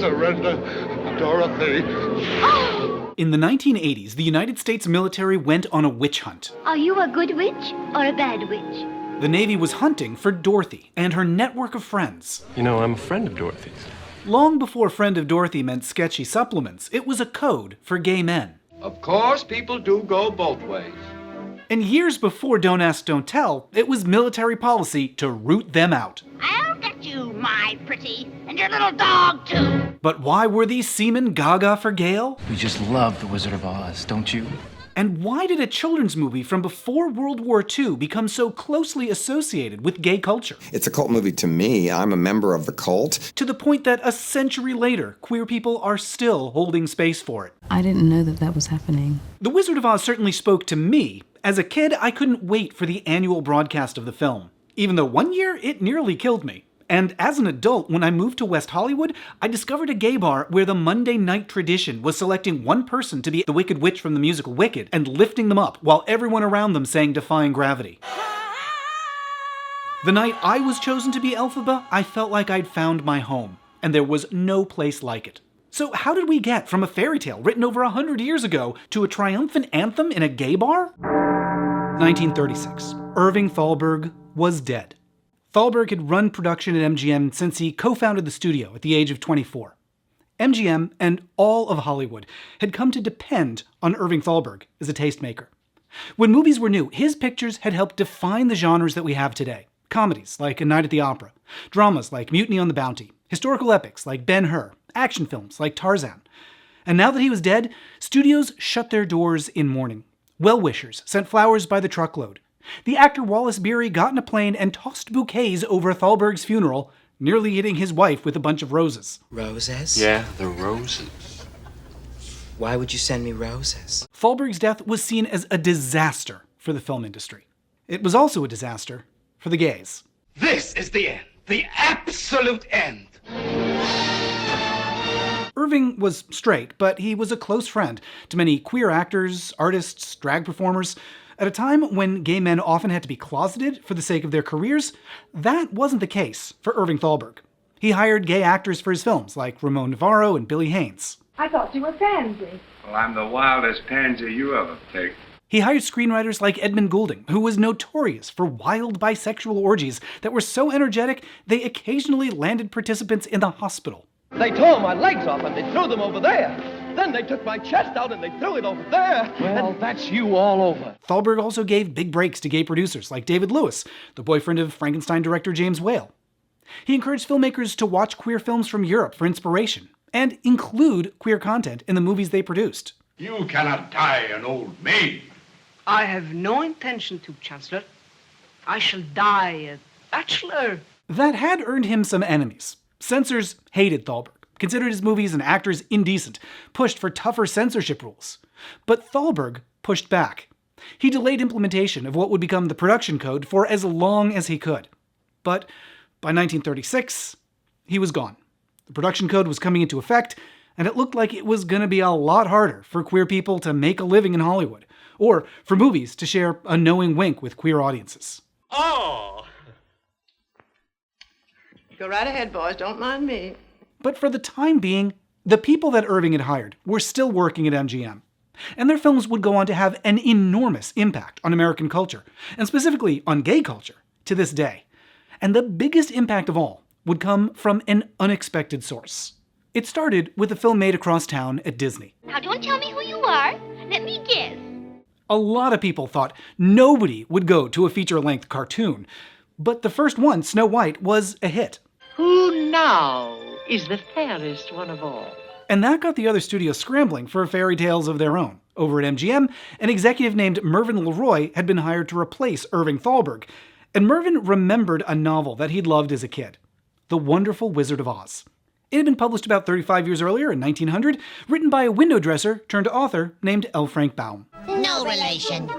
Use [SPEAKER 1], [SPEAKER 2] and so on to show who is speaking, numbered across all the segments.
[SPEAKER 1] surrender, Dorothy.
[SPEAKER 2] In the 1980s, the United States military went on a witch hunt.
[SPEAKER 3] Are you a good witch or a bad witch?
[SPEAKER 2] The Navy was hunting for Dorothy and her network of friends.
[SPEAKER 4] You know, I'm a friend of Dorothy's.
[SPEAKER 2] Long before friend of Dorothy meant sketchy supplements, it was a code for gay men.
[SPEAKER 5] Of course, people do go both ways.
[SPEAKER 2] And years before Don't Ask, Don't Tell, it was military policy to root them out.
[SPEAKER 3] I'll get you, my pretty, and your little dog, too.
[SPEAKER 2] But why were these seamen gaga for Gale?
[SPEAKER 6] We just love The Wizard of Oz, don't you?
[SPEAKER 2] And why did a children's movie from before World War II become so closely associated with gay culture?
[SPEAKER 7] It's a cult movie to me. I'm a member of the cult.
[SPEAKER 2] To the point that a century later, queer people are still holding space for it.
[SPEAKER 8] I didn't know that was happening.
[SPEAKER 2] The Wizard of Oz certainly spoke to me. As a kid, I couldn't wait for the annual broadcast of the film, even though one year it nearly killed me. And as an adult, when I moved to West Hollywood, I discovered a gay bar where the Monday night tradition was selecting one person to be the Wicked Witch from the musical Wicked and lifting them up while everyone around them sang Defying Gravity. The night I was chosen to be Elphaba, I felt like I'd found my home, and there was no place like it. So how did we get from a fairy tale written over 100 years ago to a triumphant anthem in a gay bar? 1936. Irving Thalberg was dead. Thalberg had run production at MGM since he co-founded the studio at the age of 24. MGM and all of Hollywood had come to depend on Irving Thalberg as a tastemaker. When movies were new, his pictures had helped define the genres that we have today. Comedies like A Night at the Opera, dramas like Mutiny on the Bounty, historical epics like Ben-Hur, action films like Tarzan. And now that he was dead, studios shut their doors in mourning. Well-wishers sent flowers by the truckload. The actor Wallace Beery got in a plane and tossed bouquets over Thalberg's funeral, nearly hitting his wife with a bunch of roses.
[SPEAKER 6] Roses?
[SPEAKER 4] Yeah, the roses.
[SPEAKER 6] Why would you send me roses?
[SPEAKER 2] Thalberg's death was seen as a disaster for the film industry. It was also a disaster for the gays.
[SPEAKER 5] This is the end. The absolute end.
[SPEAKER 2] Irving was straight, but he was a close friend to many queer actors, artists, drag performers. At a time when gay men often had to be closeted for the sake of their careers, that wasn't the case for Irving Thalberg. He hired gay actors for his films, like Ramon Navarro and Billy Haynes.
[SPEAKER 9] I thought you were pansy.
[SPEAKER 1] Well, I'm the wildest pansy you ever picked.
[SPEAKER 2] He hired screenwriters like Edmund Goulding, who was notorious for wild bisexual orgies that were so energetic they occasionally landed participants in the hospital.
[SPEAKER 5] They tore my legs off and they threw them over there. Then they took my chest out and they threw it over there. Well, that's you all over.
[SPEAKER 2] Thalberg also gave big breaks to gay producers like David Lewis, the boyfriend of Frankenstein director James Whale. He encouraged filmmakers to watch queer films from Europe for inspiration, and include queer content in the movies they produced.
[SPEAKER 1] You cannot die an old maid.
[SPEAKER 9] I have no intention to, Chancellor. I shall die a bachelor.
[SPEAKER 2] That had earned him some enemies. Censors hated Thalberg, considered his movies and actors indecent, pushed for tougher censorship rules. But Thalberg pushed back. He delayed implementation of what would become the production code for as long as he could. But by 1936, he was gone. The production code was coming into effect, and it looked like it was going to be a lot harder for queer people to make a living in Hollywood, or for movies to share a knowing wink with queer audiences.
[SPEAKER 5] Oh!
[SPEAKER 9] Go right ahead, boys. Don't mind me.
[SPEAKER 2] But for the time being, the people that Irving had hired were still working at MGM. And their films would go on to have an enormous impact on American culture, and specifically on gay culture, to this day. And the biggest impact of all would come from an unexpected source. It started with a film made across town at Disney.
[SPEAKER 3] Now, don't tell me who you are. Let me guess.
[SPEAKER 2] A lot of people thought nobody would go to a feature-length cartoon, but the first one, Snow White, was a hit.
[SPEAKER 9] Who now is the fairest one of all?
[SPEAKER 2] And that got the other studios scrambling for fairy tales of their own. Over at MGM, an executive named Mervyn LeRoy had been hired to replace Irving Thalberg, and Mervyn remembered a novel that he'd loved as a kid, The Wonderful Wizard of Oz. It had been published about 35 years earlier, in 1900, written by a window dresser turned author named L. Frank Baum.
[SPEAKER 3] No relation.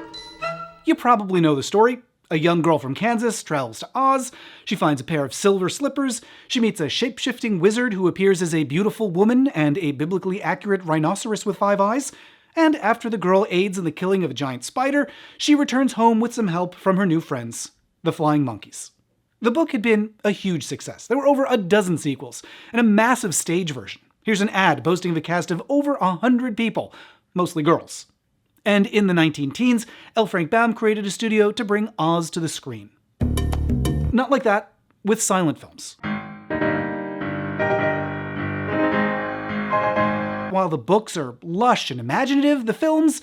[SPEAKER 2] You probably know the story. A young girl from Kansas travels to Oz. She finds a pair of silver slippers. She meets a shape-shifting wizard who appears as a beautiful woman and a biblically accurate rhinoceros with 5 eyes. And after the girl aids in the killing of a giant spider, she returns home with some help from her new friends, the Flying Monkeys. The book had been a huge success. There were over a dozen sequels, and a massive stage version. Here's an ad boasting of a cast of over 100 people, mostly girls. And in the 19-teens, L. Frank Baum created a studio to bring Oz to the screen. Not like that with silent films. While the books are lush and imaginative, the films,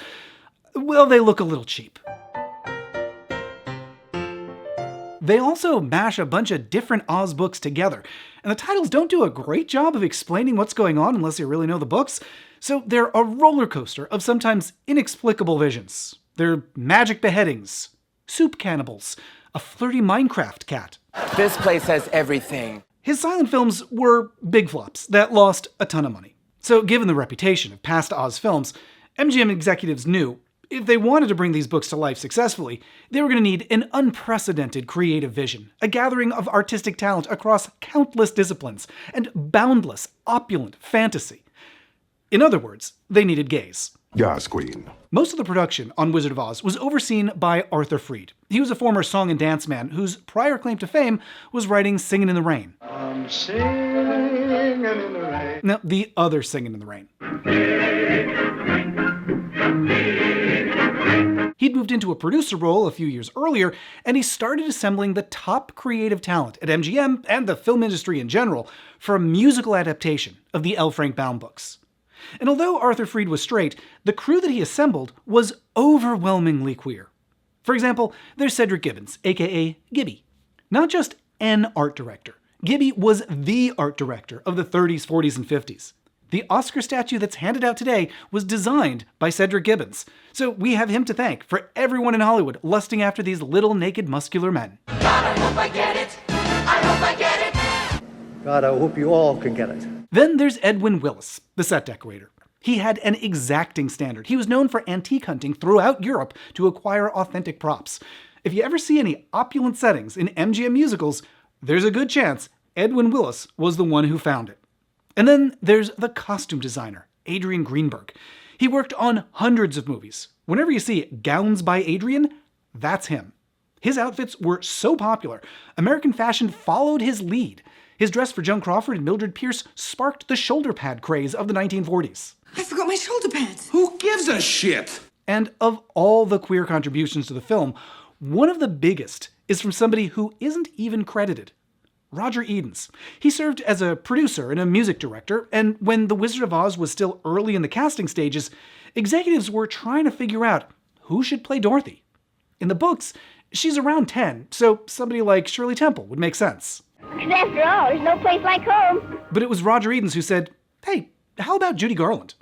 [SPEAKER 2] well, they look a little cheap. They also mash a bunch of different Oz books together, and the titles don't do a great job of explaining what's going on unless you really know the books, so they're a roller coaster of sometimes inexplicable visions. They're magic beheadings, soup cannibals, a flirty Minecraft cat.
[SPEAKER 6] This place has everything.
[SPEAKER 2] His silent films were big flops that lost a ton of money. So given the reputation of past Oz films, MGM executives knew if they wanted to bring these books to life successfully, they were going to need an unprecedented creative vision, a gathering of artistic talent across countless disciplines, and boundless, opulent fantasy. In other words, they needed gays.
[SPEAKER 1] Yes, Queen.
[SPEAKER 2] Most of the production on Wizard of Oz was overseen by Arthur Freed. He was a former song and dance man whose prior claim to fame was writing Singin' in the Rain.
[SPEAKER 1] I'm singing in the rain.
[SPEAKER 2] Now, the other Singin' in the Rain. He'd moved into a producer role a few years earlier, and he started assembling the top creative talent at MGM and the film industry in general for a musical adaptation of the L. Frank Baum books. And although Arthur Freed was straight, the crew that he assembled was overwhelmingly queer. For example, there's Cedric Gibbons, aka Gibby. Not just an art director. Gibby was the art director of the 30s, 40s, and 50s. The Oscar statue that's handed out today was designed by Cedric Gibbons, so we have him to thank for everyone in Hollywood lusting after these little naked muscular men.
[SPEAKER 10] God, I hope I get it. I hope I get it.
[SPEAKER 5] God, I hope you all can get it.
[SPEAKER 2] Then there's Edwin Willis, the set decorator. He had an exacting standard. He was known for antique hunting throughout Europe to acquire authentic props. If you ever see any opulent settings in MGM musicals, there's a good chance Edwin Willis was the one who found it. And then there's the costume designer, Adrian Greenberg. He worked on hundreds of movies. Whenever you see Gowns by Adrian, that's him. His outfits were so popular, American fashion followed his lead. His dress for Joan Crawford and Mildred Pierce sparked the shoulder pad craze of the 1940s.
[SPEAKER 10] I forgot my shoulder pads.
[SPEAKER 1] Who gives a shit?
[SPEAKER 2] And of all the queer contributions to the film, one of the biggest is from somebody who isn't even credited. Roger Edens. He served as a producer and a music director, and when The Wizard of Oz was still early in the casting stages, executives were trying to figure out who should play Dorothy. In the books, she's around 10, so somebody like Shirley Temple would make sense.
[SPEAKER 3] And after all, there's no place like home.
[SPEAKER 2] But it was Roger Edens who said, hey, how about Judy Garland?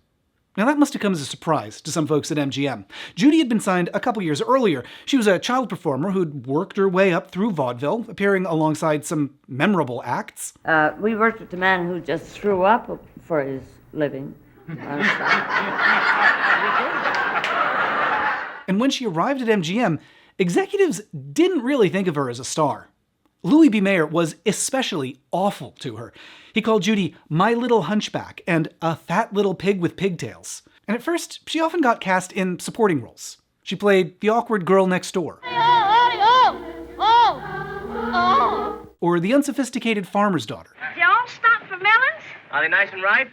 [SPEAKER 2] Now that must have come as a surprise to some folks at MGM. Judy had been signed a couple years earlier. She was a child performer who'd worked her way up through vaudeville, appearing alongside some memorable acts.
[SPEAKER 11] We worked with the man who just threw up for his living.
[SPEAKER 2] And when she arrived at MGM, executives didn't really think of her as a star. Louis B. Mayer was especially awful to her. He called Judy my little hunchback and a fat little pig with pigtails. And at first, she often got cast in supporting roles. She played the awkward girl next door. Or the unsophisticated farmer's daughter.
[SPEAKER 3] You all stop for melons?
[SPEAKER 5] Are they nice and ripe?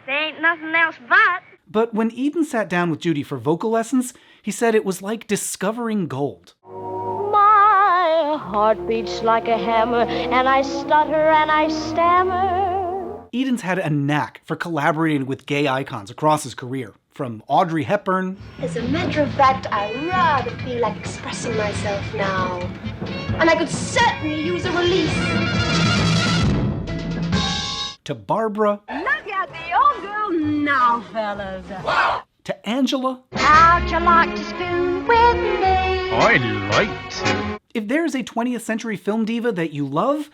[SPEAKER 3] There ain't nothing else but.
[SPEAKER 2] But when Eden sat down with Judy for vocal lessons, he said it was like discovering gold.
[SPEAKER 12] My heart beats like a hammer, and I stutter and I stammer.
[SPEAKER 2] Edens had a knack for collaborating with gay icons across his career, from Audrey Hepburn.
[SPEAKER 13] As a matter of fact, I rather feel like expressing myself now. And I could certainly use a release.
[SPEAKER 2] To Barbara.
[SPEAKER 12] Look at the old girl now, fellas.
[SPEAKER 2] Wow. To Angela.
[SPEAKER 12] How'd you like to spoon with me?
[SPEAKER 1] I'd like to.
[SPEAKER 2] If there's a 20th century film diva that you love,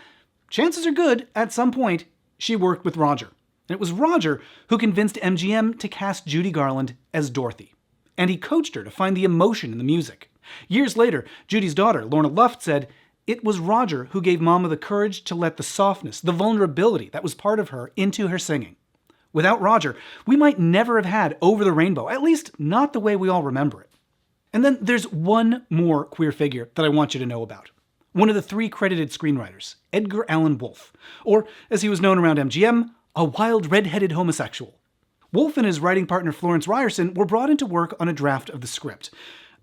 [SPEAKER 2] chances are good, at some point, she worked with Roger. And it was Roger who convinced MGM to cast Judy Garland as Dorothy. And he coached her to find the emotion in the music. Years later, Judy's daughter, Lorna Luft, said, it was Roger who gave Mama the courage to let the softness, the vulnerability that was part of her into her singing. Without Roger, we might never have had Over the Rainbow, at least not the way we all remember it. And then there's one more queer figure that I want you to know about. One of the 3 credited screenwriters, Edgar Allan Wolfe, or as he was known around MGM, a wild red-headed homosexual. Wolfe and his writing partner Florence Ryerson were brought into work on a draft of the script.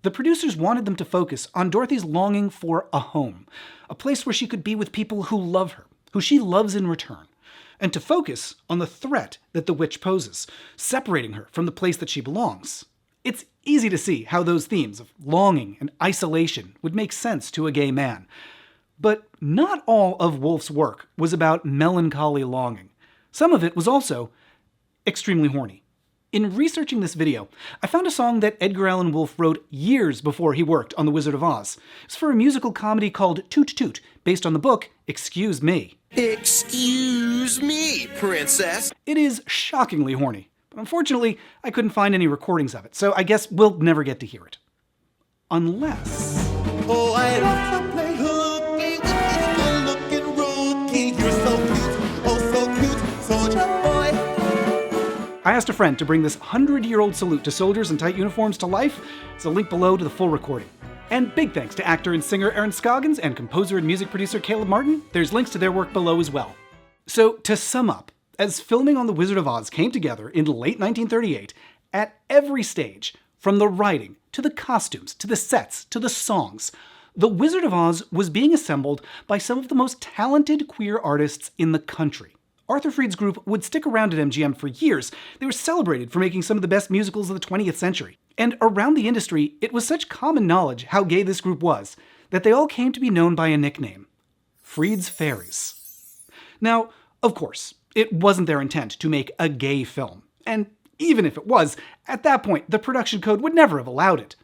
[SPEAKER 2] The producers wanted them to focus on Dorothy's longing for a home, a place where she could be with people who love her, who she loves in return, and to focus on the threat that the witch poses, separating her from the place that she belongs. It's easy to see how those themes of longing and isolation would make sense to a gay man. But not all of Wolfe's work was about melancholy longing. Some of it was also extremely horny. In researching this video, I found a song that Edgar Allan Wolfe wrote years before he worked on The Wizard of Oz. It's for a musical comedy called Toot Toot, based on the book Excuse Me.
[SPEAKER 14] Excuse me, princess.
[SPEAKER 2] It is shockingly horny, but unfortunately, I couldn't find any recordings of it, so I guess we'll never get to hear it. Unless...
[SPEAKER 14] Oh, I love to play hooky with this good-looking rookie. You're so cute, oh so cute, soldier boy.
[SPEAKER 2] I asked a friend to bring this 100-year-old salute to soldiers in tight uniforms to life. There's a link below to the full recording. And big thanks to actor and singer Aaron Scoggins and composer and music producer Caleb Martin. There's links to their work below as well. So, to sum up, as filming on The Wizard of Oz came together in late 1938, at every stage, from the writing, to the costumes, to the sets, to the songs, The Wizard of Oz was being assembled by some of the most talented queer artists in the country. Arthur Freed's group would stick around at MGM for years. They were celebrated for making some of the best musicals of the 20th century. And around the industry, it was such common knowledge how gay this group was, that they all came to be known by a nickname: Freed's Fairies. Now, of course, it wasn't their intent to make a gay film. And even if it was, at that point, the production code would never have allowed it.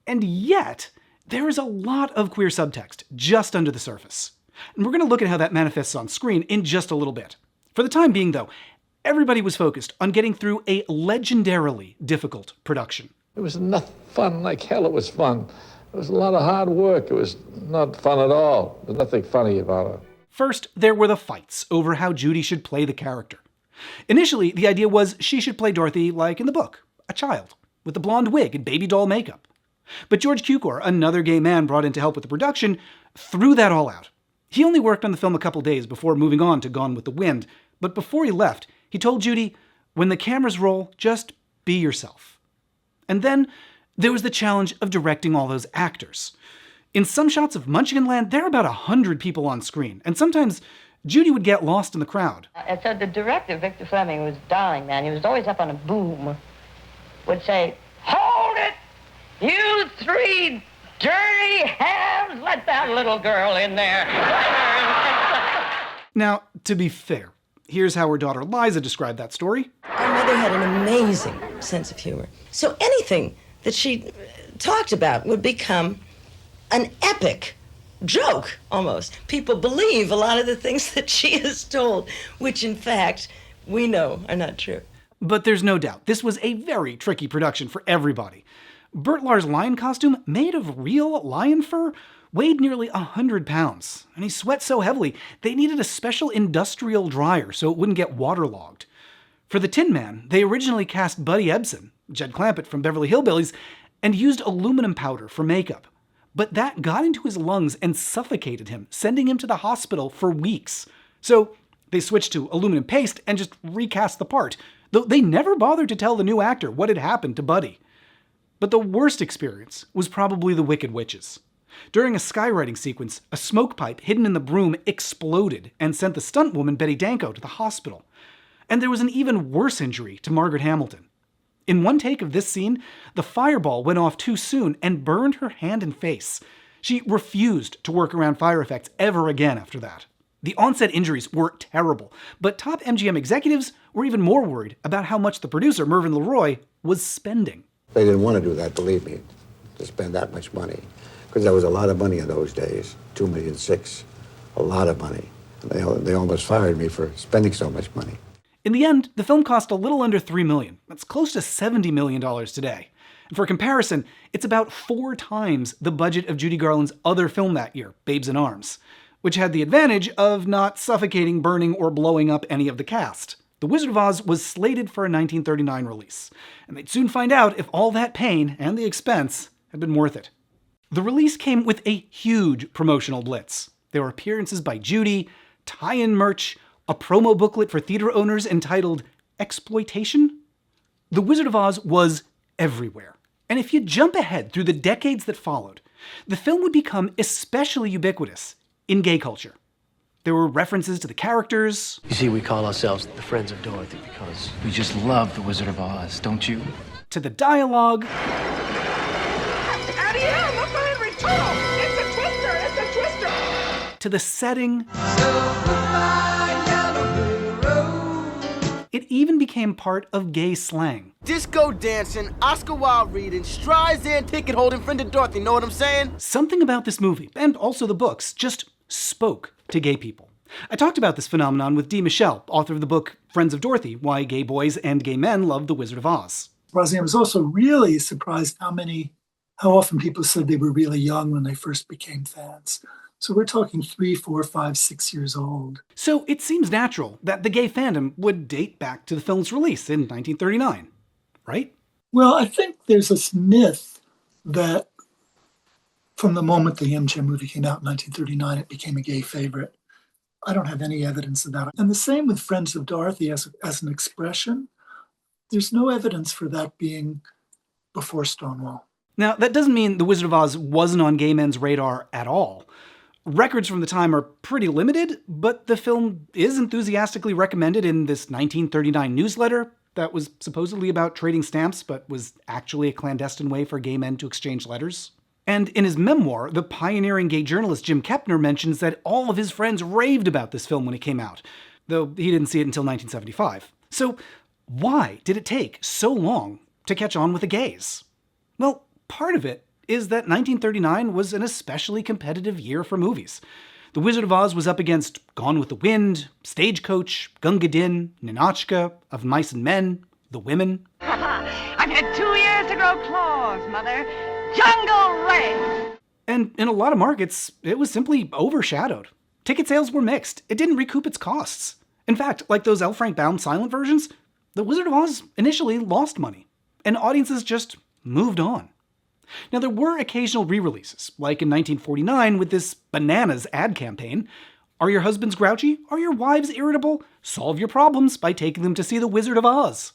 [SPEAKER 2] And yet, there is a lot of queer subtext just under the surface. And we're going to look at how that manifests on screen in just a little bit. For the time being, though, everybody was focused on getting through a legendarily difficult production.
[SPEAKER 15] It was not fun like hell. It was fun. It was a lot of hard work. It was not fun at all. There's nothing funny about it.
[SPEAKER 2] First, there were the fights over how Judy should play the character. Initially, the idea was she should play Dorothy like in the book, a child, with a blonde wig and baby doll makeup. But George Cukor, another gay man brought in to help with the production, threw that all out. He only worked on the film a couple days before moving on to Gone with the Wind, but before he left, he told Judy, "When the cameras roll, just be yourself." And then there was the challenge of directing all those actors. In some shots of Munchkinland, there are about 100 people on screen, and sometimes Judy would get lost in the crowd.
[SPEAKER 11] So the director, Victor Fleming, was a darling man. He was always up on a boom, would say, "Hold it, you three dirty hams, let that little girl in there."
[SPEAKER 2] Now, to be fair, here's how her daughter Liza described that story.
[SPEAKER 16] Our mother had an amazing sense of humor. So anything that she talked about would become an epic joke, almost. People believe a lot of the things that she has told, which in fact, we know are not true.
[SPEAKER 2] But there's no doubt, this was a very tricky production for everybody. Bert Lahr's lion costume, made of real lion fur, weighed nearly 100 pounds, and he sweat so heavily they needed a special industrial dryer so it wouldn't get waterlogged. For the Tin Man, they originally cast Buddy Ebsen, Jed Clampett from Beverly Hillbillies, and used aluminum powder for makeup. But that got into his lungs and suffocated him, sending him to the hospital for weeks. So they switched to aluminum paste and just recast the part, though they never bothered to tell the new actor what had happened to Buddy. But the worst experience was probably the Wicked Witches. During a skywriting sequence, a smoke pipe hidden in the broom exploded and sent the stunt woman Betty Danko to the hospital. And there was an even worse injury to Margaret Hamilton. In one take of this scene, the fireball went off too soon and burned her hand and face. She refused to work around fire effects ever again after that. The on-set injuries were terrible, but top MGM executives were even more worried about how much the producer, Mervyn LeRoy, was spending.
[SPEAKER 17] They didn't want to do that, believe me, to spend that much money, because there was a lot of money in those days, $2.6 million, a lot of money. They almost fired me for spending so much money.
[SPEAKER 2] In the end, the film cost a little under $3 million. That's close to $70 million today. And for comparison, it's about 4 times the budget of Judy Garland's other film that year, Babes in Arms, which had the advantage of not suffocating, burning, or blowing up any of the cast. The Wizard of Oz was slated for a 1939 release, and they'd soon find out if all that pain and the expense had been worth it. The release came with a huge promotional blitz. There were appearances by Judy, tie-in merch, a promo booklet for theater owners entitled Exploitation. The Wizard of Oz was everywhere. And if you jump ahead through the decades that followed, the film would become especially ubiquitous in gay culture. There were references to the characters.
[SPEAKER 4] You see, we call ourselves the Friends of Dorothy because we just love the Wizard of Oz, don't you?
[SPEAKER 2] To the dialogue.
[SPEAKER 10] Out of here, look behind return. It's a twister, it's a twister.
[SPEAKER 2] To the setting. It even became part of gay slang.
[SPEAKER 6] Disco dancing, Oscar Wilde reading, Streisand ticket holding, Friend of Dorothy, know what I'm saying?
[SPEAKER 2] Something about this movie, and also the books, just spoke to gay people. I talked about this phenomenon with Dee Michelle, author of the book Friends of Dorothy, Why Gay Boys and Gay Men Love the Wizard of Oz.
[SPEAKER 18] I was also really surprised how often people said they were really young when they first became fans. So we're talking 3, 4, 5, 6 years old.
[SPEAKER 2] So it seems natural that the gay fandom would date back to the film's release in 1939, right?
[SPEAKER 18] Well, I think there's this myth that from the moment the MGM movie came out in 1939, it became a gay favorite. I don't have any evidence of that. And the same with Friends of Dorothy as an expression. There's no evidence for that being before Stonewall.
[SPEAKER 2] Now, that doesn't mean The Wizard of Oz wasn't on gay men's radar at all. Records from the time are pretty limited, but the film is enthusiastically recommended in this 1939 newsletter that was supposedly about trading stamps, but was actually a clandestine way for gay men to exchange letters. And in his memoir, the pioneering gay journalist Jim Kepner mentions that all of his friends raved about this film when it came out, though he didn't see it until 1975. So why did it take so long to catch on with the gays? Well, part of it is that 1939 was an especially competitive year for movies. The Wizard of Oz was up against Gone with the Wind, Stagecoach, Gunga Din, Ninotchka, Of Mice and Men, The Women.
[SPEAKER 9] I've had 2 years to grow claws, Mother. Jungle Race!
[SPEAKER 2] And in a lot of markets, it was simply overshadowed. Ticket sales were mixed. It didn't recoup its costs. In fact, like those L. Frank Baum silent versions, The Wizard of Oz initially lost money, and audiences just moved on. Now, there were occasional re-releases, like in 1949 with this bananas ad campaign. Are your husbands grouchy? Are your wives irritable? Solve your problems by taking them to see The Wizard of Oz.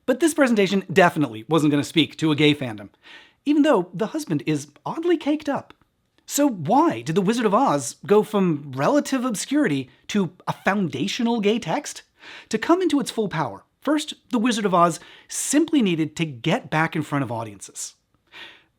[SPEAKER 2] But this presentation definitely wasn't going to speak to a gay fandom, even though the husband is oddly caked up. So why did The Wizard of Oz go from relative obscurity to a foundational gay text? To come into its full power, first, The Wizard of Oz simply needed to get back in front of audiences.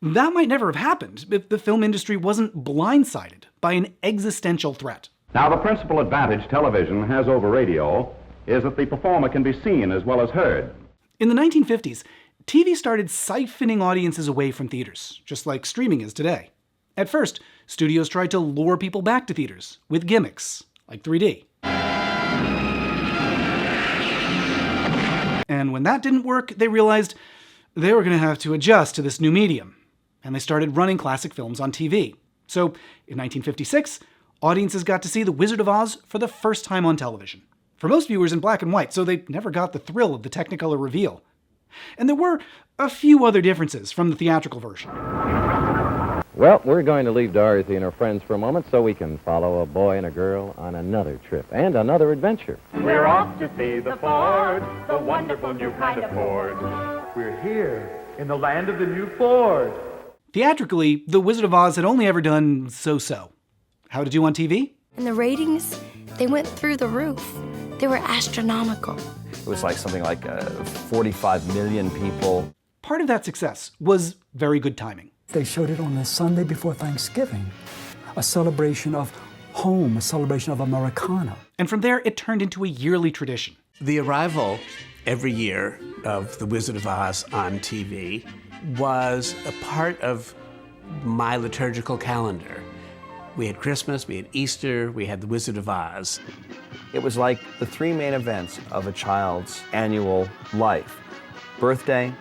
[SPEAKER 2] That might never have happened if the film industry wasn't blindsided by an existential threat.
[SPEAKER 19] Now, the principal advantage television has over radio is that the performer can be seen as well as heard.
[SPEAKER 2] In the 1950s, TV started siphoning audiences away from theaters, just like streaming is today. At first, studios tried to lure people back to theaters with gimmicks, like 3D. And when that didn't work, they realized they were going to have to adjust to this new medium. And they started running classic films on TV. So, in 1956, audiences got to see The Wizard of Oz for the first time on television. For most viewers in black and white, so they never got the thrill of the Technicolor reveal. And there were a few other differences from the theatrical version.
[SPEAKER 20] Well, we're going to leave Dorothy and her friends for a moment so we can follow a boy and a girl on another trip and another adventure.
[SPEAKER 10] We're off to see the Ford, the wonderful new kind of Ford.
[SPEAKER 21] We're here in the land of the new Ford.
[SPEAKER 2] Theatrically, The Wizard of Oz had only ever done so-so. How'd it do on TV?
[SPEAKER 22] And the ratings, they went through the roof. They were astronomical.
[SPEAKER 23] It was like something like 45 million people.
[SPEAKER 2] Part of that success was very good timing.
[SPEAKER 24] They showed it on the Sunday before Thanksgiving, a celebration of home, a celebration of Americana.
[SPEAKER 2] And from there, it turned into a yearly tradition.
[SPEAKER 25] The arrival every year of The Wizard of Oz on TV was a part of my liturgical calendar. We had Christmas, we had Easter, we had The Wizard of Oz.
[SPEAKER 23] It was like the three main events of a child's annual life: birthday,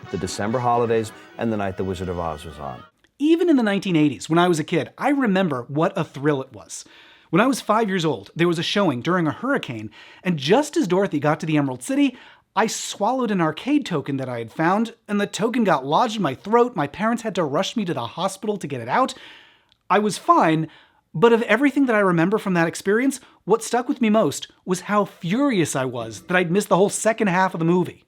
[SPEAKER 23] the December holidays, and the night The Wizard of Oz was on.
[SPEAKER 2] Even in the 1980s, when I was a kid, I remember what a thrill it was. When I was 5 years old, there was a showing during a hurricane, and just as Dorothy got to the Emerald City, I swallowed an arcade token that I had found, and the token got lodged in my throat. My parents had to rush me to the hospital to get it out. I was fine, but of everything that I remember from that experience, What stuck with me most was how furious I was that I'd missed the whole second half of the movie.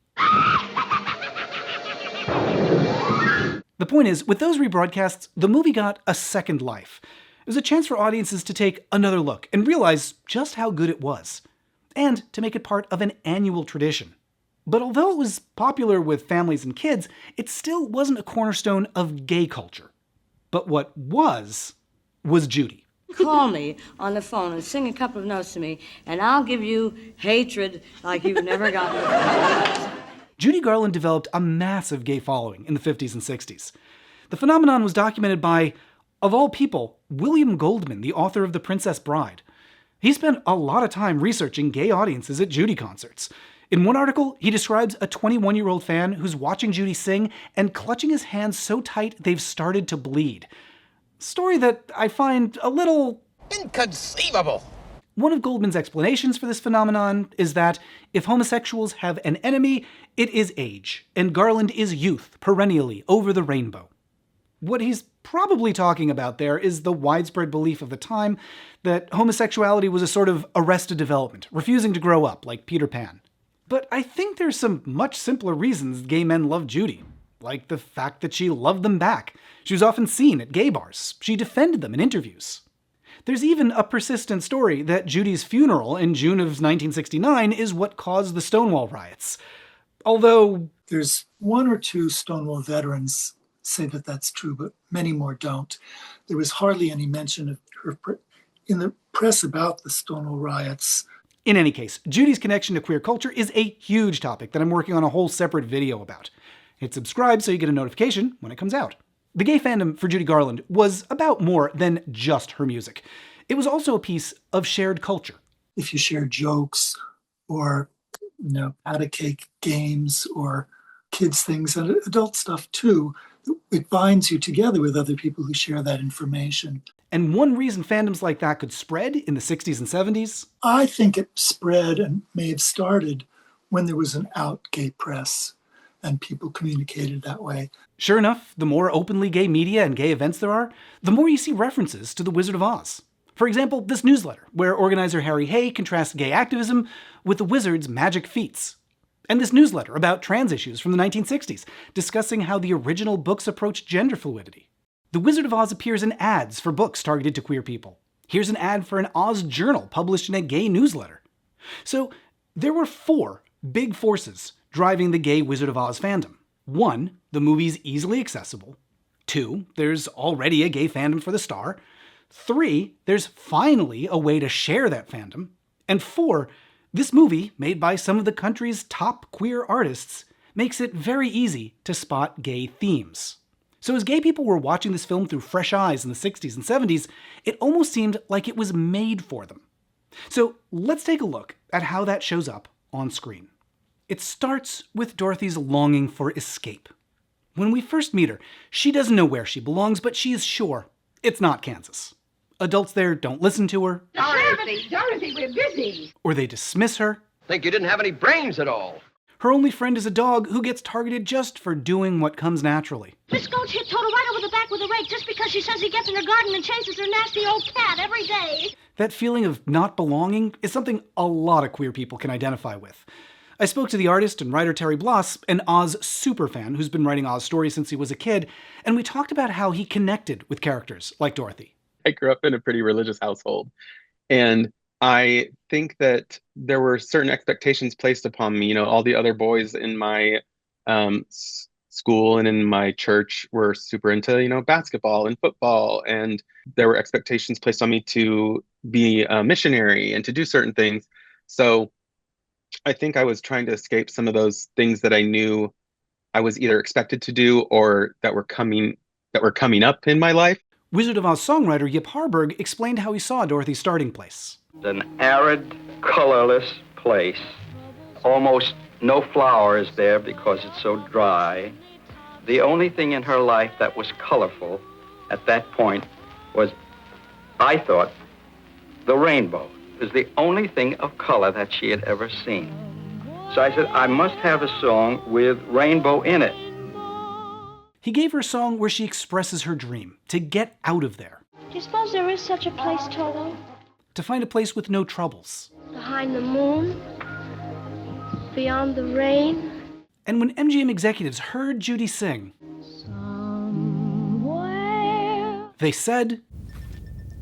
[SPEAKER 2] The point is, with those rebroadcasts, the movie got a second life. It was a chance for audiences to take another look and realize just how good it was, and to make it part of an annual tradition. But although it was popular with families and kids, it still wasn't a cornerstone of gay culture. But what was Judy.
[SPEAKER 3] Call me on the phone and sing a couple of notes to me, and I'll give you hatred like you've never gotten before.
[SPEAKER 2] Judy Garland developed a massive gay following in the 50s and 60s. The phenomenon was documented by, of all people, William Goldman, the author of The Princess Bride. He spent a lot of time researching gay audiences at Judy concerts. In one article, he describes a 21-year-old fan who's watching Judy sing and clutching his hands so tight they've started to bleed. Story that I find a little inconceivable. One of Goldman's explanations for this phenomenon is that if homosexuals have an enemy, it is age, and Garland is youth, perennially, over the rainbow. What he's probably talking about there is the widespread belief of the time that homosexuality was a sort of arrested development, refusing to grow up, like Peter Pan. But I think there's some much simpler reasons gay men loved Judy, like the fact that she loved them back. She was often seen at gay bars. She defended them in interviews. There's even a persistent story that Judy's funeral in June of 1969 is what caused the Stonewall riots. Although
[SPEAKER 18] there's one or two Stonewall veterans say that that's true, but many more don't. There was hardly any mention of her in the press about the Stonewall riots.
[SPEAKER 2] In any case, Judy's connection to queer culture is a huge topic that I'm working on a whole separate video about. Hit subscribe so you get a notification when it comes out. The gay fandom for Judy Garland was about more than just her music. It was also a piece of shared culture.
[SPEAKER 18] If you share jokes or, patty cake games or kids things and adult stuff too, it binds you together with other people who share that information.
[SPEAKER 2] And one reason fandoms like that could spread in the 60s and 70s?
[SPEAKER 18] I think it spread and may have started when there was an out gay press and people communicated that way.
[SPEAKER 2] Sure enough, the more openly gay media and gay events there are, the more you see references to The Wizard of Oz. For example, this newsletter, where organizer Harry Hay contrasts gay activism with the wizard's magic feats. And this newsletter about trans issues from the 1960s, discussing how the original books approached gender fluidity. The Wizard of Oz appears in ads for books targeted to queer people. Here's an ad for an Oz journal published in a gay newsletter. So there were 4 big forces driving the gay Wizard of Oz fandom. 1, the movie's easily accessible. 2, there's already a gay fandom for the star. 3, there's finally a way to share that fandom. And 4, this movie, made by some of the country's top queer artists, makes it very easy to spot gay themes. So as gay people were watching this film through fresh eyes in the 60s and 70s, it almost seemed like it was made for them. So let's take a look at how that shows up on screen. It starts with Dorothy's longing for escape. When we first meet her, she doesn't know where she belongs, but she is sure it's not Kansas. Adults there don't listen to her.
[SPEAKER 10] Dorothy, we're busy.
[SPEAKER 2] Or they dismiss her.
[SPEAKER 5] Think you didn't have any brains at all.
[SPEAKER 2] Her only friend is a dog who gets targeted just for doing what comes naturally.
[SPEAKER 12] This goat hit Toto right over the back with a rake just because she says he gets in her garden and chases her nasty old cat every day.
[SPEAKER 2] That feeling of not belonging is something a lot of queer people can identify with. I spoke to the artist and writer Terry Bloss, an Oz superfan who's been writing Oz stories since he was a kid, and we talked about how he connected with characters like Dorothy.
[SPEAKER 7] I grew up in a pretty religious household, and I think that there were certain expectations placed upon me. All the other boys in my school and in my church were super into, basketball and football, and there were expectations placed on me to be a missionary and to do certain things. So I think I was trying to escape some of those things that I knew I was either expected to do or that were coming up in my life.
[SPEAKER 2] Wizard of Oz songwriter Yip Harburg explained how he saw Dorothy's starting place.
[SPEAKER 8] It's an arid, colorless place. Almost no flowers there because it's so dry. The only thing in her life that was colorful at that point was, I thought, the rainbow. It was the only thing of color that she had ever seen. So I said, I must have a song with rainbow in it.
[SPEAKER 2] He gave her a song where she expresses her dream, to get out of there.
[SPEAKER 12] Do you suppose there is such a place, Toto?
[SPEAKER 2] to find a place with no troubles.
[SPEAKER 12] Behind the moon, beyond the rain.
[SPEAKER 2] And when MGM executives heard Judy sing, they said,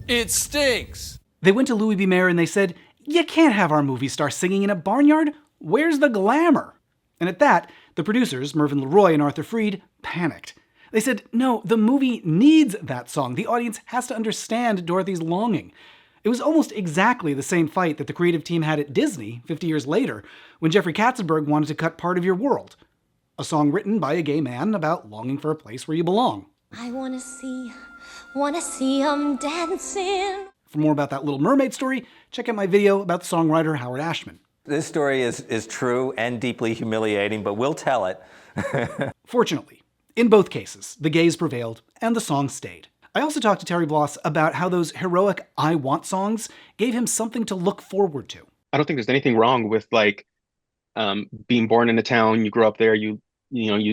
[SPEAKER 1] "It stinks."
[SPEAKER 2] They went to Louis B. Mayer and they said, "You can't have our movie star singing in a barnyard. Where's the glamour?" And at that, the producers, Mervyn LeRoy and Arthur Freed, panicked. They said, no, the movie needs that song. The audience has to understand Dorothy's longing. It was almost exactly the same fight that the creative team had at Disney 50 years later when Jeffrey Katzenberg wanted to cut Part of Your World, a song written by a gay man about longing for a place where you belong.
[SPEAKER 10] I wanna see 'em dancing.
[SPEAKER 2] For more about that Little Mermaid story, check out my video about the songwriter Howard Ashman.
[SPEAKER 11] This story is true and deeply humiliating, but we'll tell it.
[SPEAKER 2] Fortunately, in both cases, the gays prevailed and the song stayed. I also talked to Terry Bloss about how those heroic I Want songs gave him something to look forward to.
[SPEAKER 7] I don't think there's anything wrong with being born in a town, you grow up there, you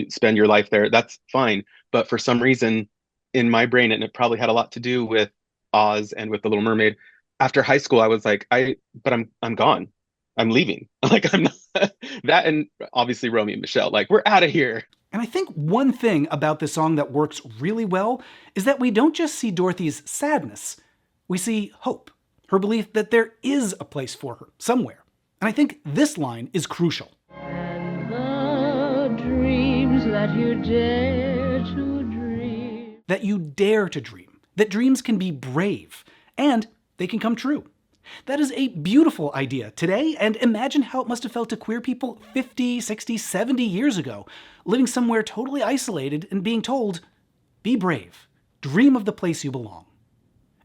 [SPEAKER 7] spend your life there. That's fine. But for some reason in my brain, and it probably had a lot to do with Oz and with The Little Mermaid, after high school, I was like, I'm gone. I'm leaving. I'm not that, and obviously Romeo and Michelle, we're out of here.
[SPEAKER 2] And I think one thing about this song that works really well is that we don't just see Dorothy's sadness, we see hope, her belief that there is a place for her somewhere. And I think this line is crucial.
[SPEAKER 12] And the dreams that you dare to dream.
[SPEAKER 2] That you dare to dream, that dreams can be brave, and they can come true. That is a beautiful idea today, and imagine how it must have felt to queer people 50, 60, 70 years ago, living somewhere totally isolated and being told, be brave, dream of the place you belong.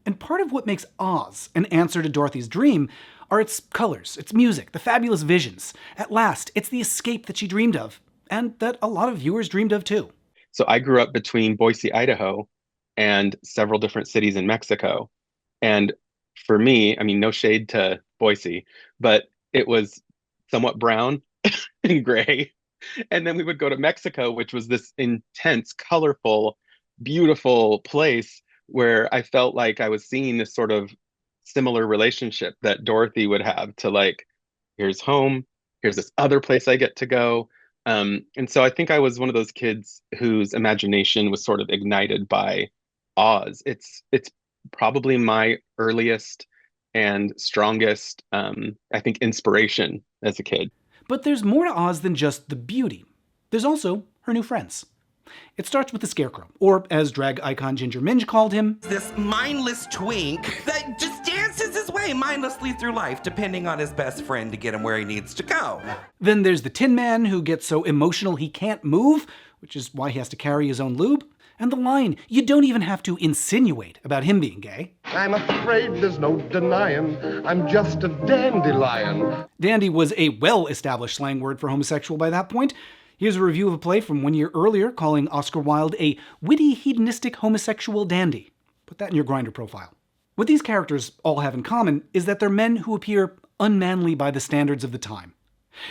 [SPEAKER 2] And part of what makes Oz an answer to Dorothy's dream are its colors, its music, the fabulous visions. At last, it's the escape that she dreamed of, and that a lot of viewers dreamed of too.
[SPEAKER 7] So I grew up between Boise, Idaho, and several different cities in Mexico. And for me, no shade to Boise, but it was somewhat brown and gray. And then we would go to Mexico, which was this intense, colorful, beautiful place where I felt like I was seeing this sort of similar relationship that Dorothy would have to here's home, here's this other place I get to go. And so I think I was one of those kids whose imagination was sort of ignited by Oz. It's probably my earliest and strongest, I think, inspiration as a kid.
[SPEAKER 2] But there's more to Oz than just the beauty. There's also her new friends. It starts with the Scarecrow, or as drag icon Ginger Minge called him,
[SPEAKER 13] this mindless twink that just dances his way mindlessly through life, depending on his best friend to get him where he needs to go.
[SPEAKER 2] Then there's the Tin Man, who gets so emotional he can't move, which is why he has to carry his own lube. And the line, you don't even have to insinuate about him being gay.
[SPEAKER 14] I'm afraid there's no denying I'm just a dandelion.
[SPEAKER 2] Dandy was a well-established slang word for homosexual by that point. Here's a review of a play from 1 year earlier calling Oscar Wilde a witty, hedonistic homosexual dandy. Put that in your Grindr profile. What these characters all have in common is that they're men who appear unmanly by the standards of the time.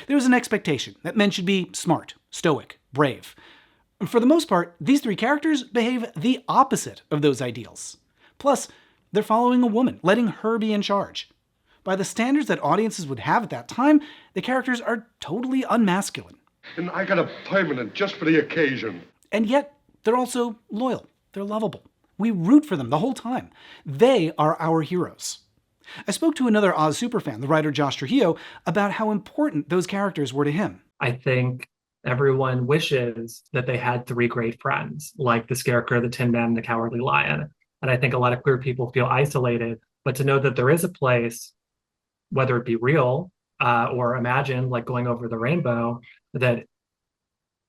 [SPEAKER 2] There's an expectation that men should be smart, stoic, brave. For the most part, these three characters behave the opposite of those ideals. Plus, they're following a woman, letting her be in charge. By the standards that audiences would have at that time, the characters are totally unmasculine.
[SPEAKER 14] And I got a permanent just for the occasion.
[SPEAKER 2] And yet, they're also loyal. They're lovable. We root for them the whole time. They are our heroes. I spoke to another Oz superfan, the writer Josh Trujillo, about how important those characters were to him.
[SPEAKER 15] I think everyone wishes that they had three great friends, like the Scarecrow, the Tin Man, and the Cowardly Lion. And I think a lot of queer people feel isolated, but to know that there is a place, whether it be real or imagined, like going over the rainbow, that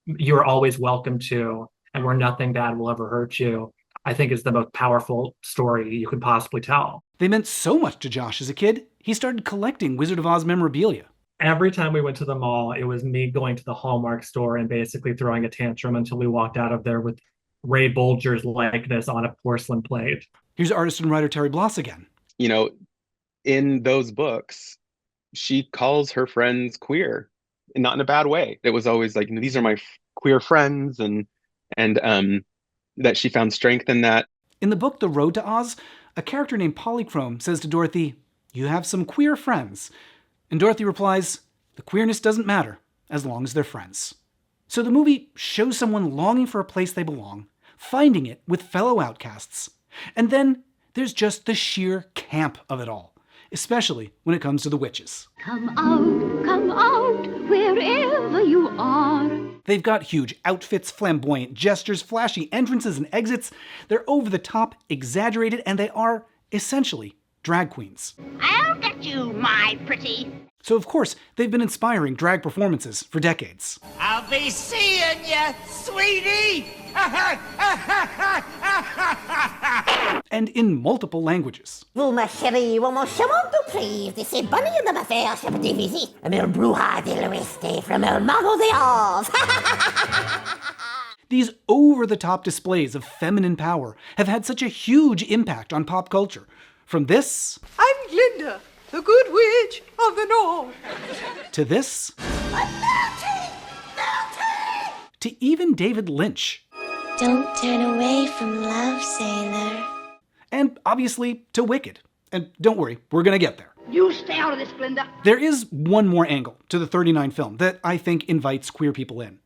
[SPEAKER 15] you're always welcome to and where nothing bad will ever hurt you, I think is the most powerful story you could possibly tell.
[SPEAKER 2] They meant so much to Josh as a kid, he started collecting Wizard of Oz memorabilia.
[SPEAKER 15] Every time we went to the mall, it was me going to the Hallmark store and basically throwing a tantrum until we walked out of there with Ray Bolger's likeness on a porcelain plate.
[SPEAKER 2] Here's artist and writer Terry Bloss again.
[SPEAKER 7] In those books, she calls her friends queer, and not in a bad way. It was always like, these are my queer friends, and that she found strength in that.
[SPEAKER 2] In the book The Road to Oz, a character named Polychrome says to Dorothy, you have some queer friends. And Dorothy replies, the queerness doesn't matter as long as they're friends. So the movie shows someone longing for a place they belong, finding it with fellow outcasts. And then there's just the sheer camp of it all, especially when it comes to the witches.
[SPEAKER 10] Come out, wherever you are.
[SPEAKER 2] They've got huge outfits, flamboyant gestures, flashy entrances and exits. They're over the top, exaggerated, and they are, essentially, drag queens.
[SPEAKER 10] I'll get you, my pretty.
[SPEAKER 2] So of course, they've been inspiring drag performances for decades.
[SPEAKER 10] I'll be seeing you, sweetie.
[SPEAKER 2] And in multiple languages.
[SPEAKER 10] Vous, ma chérie, vous, mon charmant du prive, c'est bonne de ma faire, je peux diviser. Mille bruja de l'ouest, from El Mago de Oz.
[SPEAKER 2] These over-the-top displays of feminine power have had such a huge impact on pop culture. From this...
[SPEAKER 4] I'm Glinda, the good witch of the north.
[SPEAKER 2] To this... To even David Lynch.
[SPEAKER 22] Don't turn away from love, sailor.
[SPEAKER 2] And obviously to Wicked. And don't worry, we're gonna get there.
[SPEAKER 10] You stay out of this, Glinda.
[SPEAKER 2] There is one more angle to the 39 film that I think invites queer people in.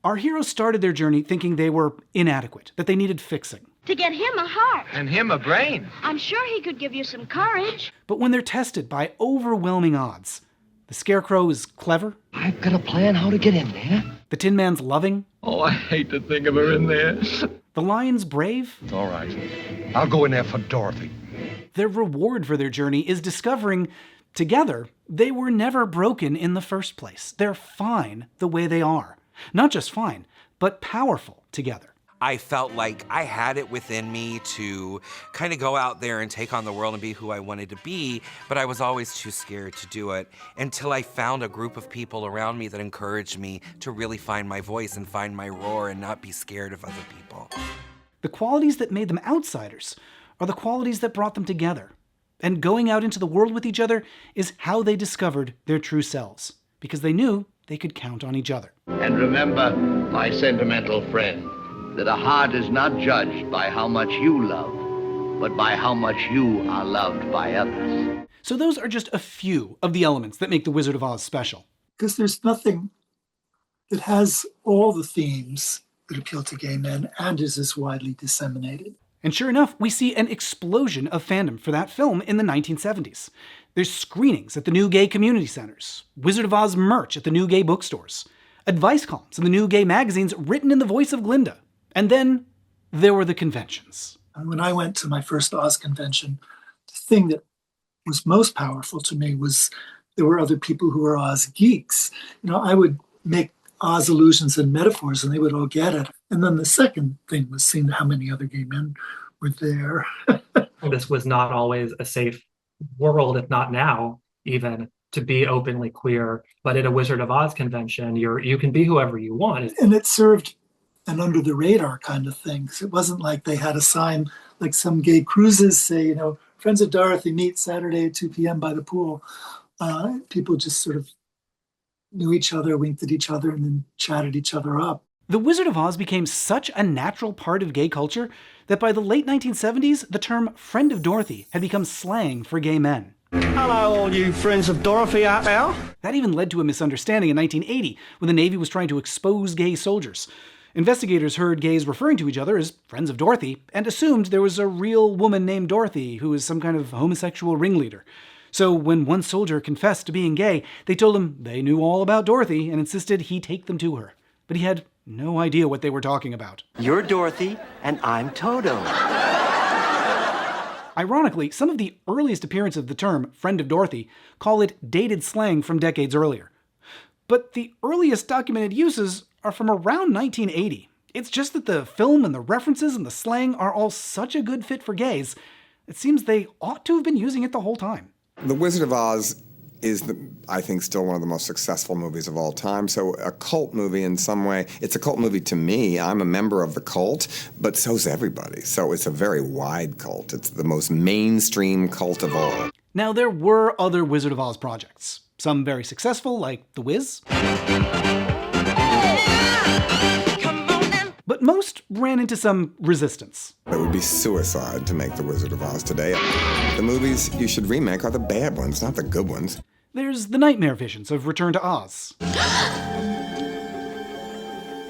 [SPEAKER 2] Our heroes started their journey thinking they were inadequate, that they needed fixing.
[SPEAKER 6] To get him a heart.
[SPEAKER 5] And him a brain.
[SPEAKER 6] I'm sure he could give you some courage.
[SPEAKER 2] But when they're tested by overwhelming odds, the Scarecrow is clever.
[SPEAKER 5] I've got a plan how to get in there.
[SPEAKER 2] The Tin Man's loving.
[SPEAKER 5] Oh, I hate to think of her in there.
[SPEAKER 2] The Lion's brave.
[SPEAKER 14] All right. I'll go in there for Dorothy.
[SPEAKER 2] Their reward for their journey is discovering, together, they were never broken in the first place. They're fine the way they are. Not just fine, but powerful together.
[SPEAKER 13] I felt like I had it within me to kind of go out there and take on the world and be who I wanted to be, but I was always too scared to do it until I found a group of people around me that encouraged me to really find my voice and find my roar and not be scared of other people.
[SPEAKER 2] The qualities that made them outsiders are the qualities that brought them together. And going out into the world with each other is how they discovered their true selves, because they knew they could count on each other.
[SPEAKER 5] And remember, my sentimental friend, that a heart is not judged by how much you love, but by how much you are loved by others.
[SPEAKER 2] So those are just a few of the elements that make The Wizard of Oz special.
[SPEAKER 18] Because there's nothing that has all the themes that appeal to gay men and is as widely disseminated.
[SPEAKER 2] And sure enough, we see an explosion of fandom for that film in the 1970s. There's screenings at the new gay community centers, Wizard of Oz merch at the new gay bookstores, advice columns in the new gay magazines written in the voice of Glinda. And then there were the conventions.
[SPEAKER 18] When I went to my first Oz convention, the thing that was most powerful to me was there were other people who were Oz geeks. You know, I would make Oz allusions and metaphors and they would all get it. And then the second thing was seeing how many other gay men were there.
[SPEAKER 15] This was not always a safe world, if not now, even, to be openly queer. But at a Wizard of Oz convention, you can be whoever you want.
[SPEAKER 18] And it served an under the radar kind of thing. So it wasn't like they had a sign like some gay cruises say, you know, Friends of Dorothy meet Saturday at 2 p.m. by the pool. People just sort of knew each other, winked at each other, and then chatted each other up.
[SPEAKER 2] The Wizard of Oz became such a natural part of gay culture that by the late 1970s, the term Friend of Dorothy had become slang for gay men.
[SPEAKER 9] Hello, all you friends of Dorothy out there.
[SPEAKER 2] That even led to a misunderstanding in 1980 when the Navy was trying to expose gay soldiers. Investigators heard gays referring to each other as Friends of Dorothy and assumed there was a real woman named Dorothy who was some kind of homosexual ringleader. So when one soldier confessed to being gay, they told him they knew all about Dorothy and insisted he take them to her. But he had no idea what they were talking about.
[SPEAKER 9] You're Dorothy, and I'm Toto.
[SPEAKER 2] Ironically, some of the earliest appearances of the term Friend of Dorothy call it dated slang from decades earlier. But the earliest documented uses are from around 1980. It's just that the film and the references and the slang are all such a good fit for gays, it seems they ought to have been using it the whole time.
[SPEAKER 16] The Wizard of Oz is, I think, still one of the most successful movies of all time. So a cult movie in some way, it's a cult movie to me. I'm a member of the cult, but so's everybody. So it's a very wide cult. It's the most mainstream cult of all.
[SPEAKER 2] Now, there were other Wizard of Oz projects. Some very successful, like The Wiz. But most ran into some resistance.
[SPEAKER 16] It would be suicide to make The Wizard of Oz today. The movies you should remake are the bad ones, not the good ones.
[SPEAKER 2] There's the nightmare visions of Return to Oz.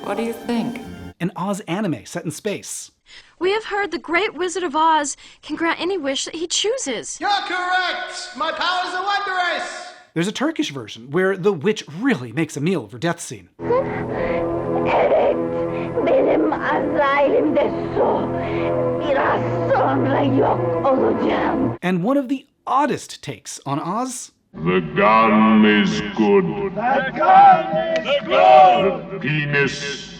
[SPEAKER 17] What do you think?
[SPEAKER 2] An Oz anime set in space.
[SPEAKER 22] We have heard the great Wizard of Oz can grant any wish that he chooses.
[SPEAKER 19] You're correct! My powers are wondrous!
[SPEAKER 2] There's a Turkish version where the witch really makes a meal of her death scene.
[SPEAKER 12] Evet, benim azalimde su. Biraz sonra yok olacağım.
[SPEAKER 2] And one of the oddest takes on Oz.
[SPEAKER 20] The gun is good.
[SPEAKER 19] The gun is good!
[SPEAKER 20] The penis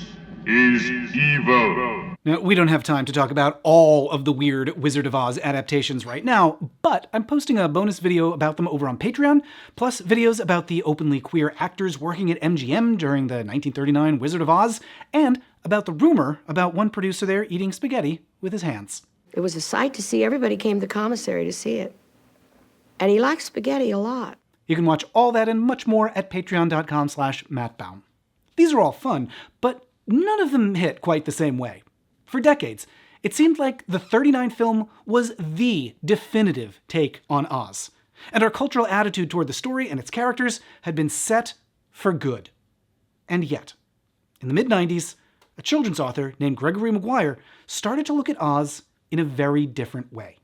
[SPEAKER 20] is evil.
[SPEAKER 2] Now, we don't have time to talk about all of the weird Wizard of Oz adaptations right now, but I'm posting a bonus video about them over on Patreon, plus videos about the openly queer actors working at MGM during the 1939 Wizard of Oz, and about the rumor about one producer there eating spaghetti with his hands.
[SPEAKER 21] It was a sight to see. Everybody came to the commissary to see it. And he liked spaghetti a lot.
[SPEAKER 2] You can watch all that and much more at patreon.com/mattbaum. These are all fun, but none of them hit quite the same way. For decades, it seemed like the 39 film was the definitive take on Oz, and our cultural attitude toward the story and its characters had been set for good. And yet, in the mid-90s, a children's author named Gregory Maguire started to look at Oz in a very different way.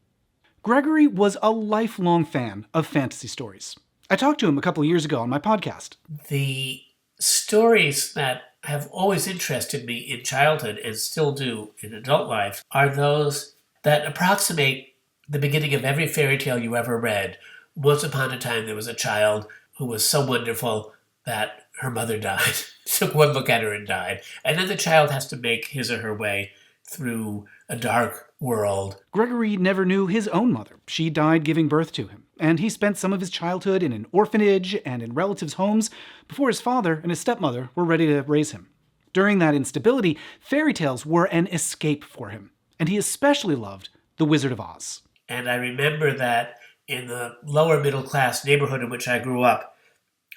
[SPEAKER 2] Gregory was a lifelong fan of fantasy stories. I talked to him a couple of years ago on my podcast.
[SPEAKER 24] The stories that have always interested me in childhood and still do in adult life are those that approximate the beginning of every fairy tale you ever read. Once upon a time, there was a child who was so wonderful that her mother died. Took one look at her and died. And then the child has to make his or her way through a dark world.
[SPEAKER 2] Gregory never knew his own mother. She died giving birth to him, and he spent some of his childhood in an orphanage and in relatives' homes before his father and his stepmother were ready to raise him. During that instability, fairy tales were an escape for him, and he especially loved The Wizard of Oz.
[SPEAKER 24] And I remember that in the lower middle class neighborhood in which I grew up,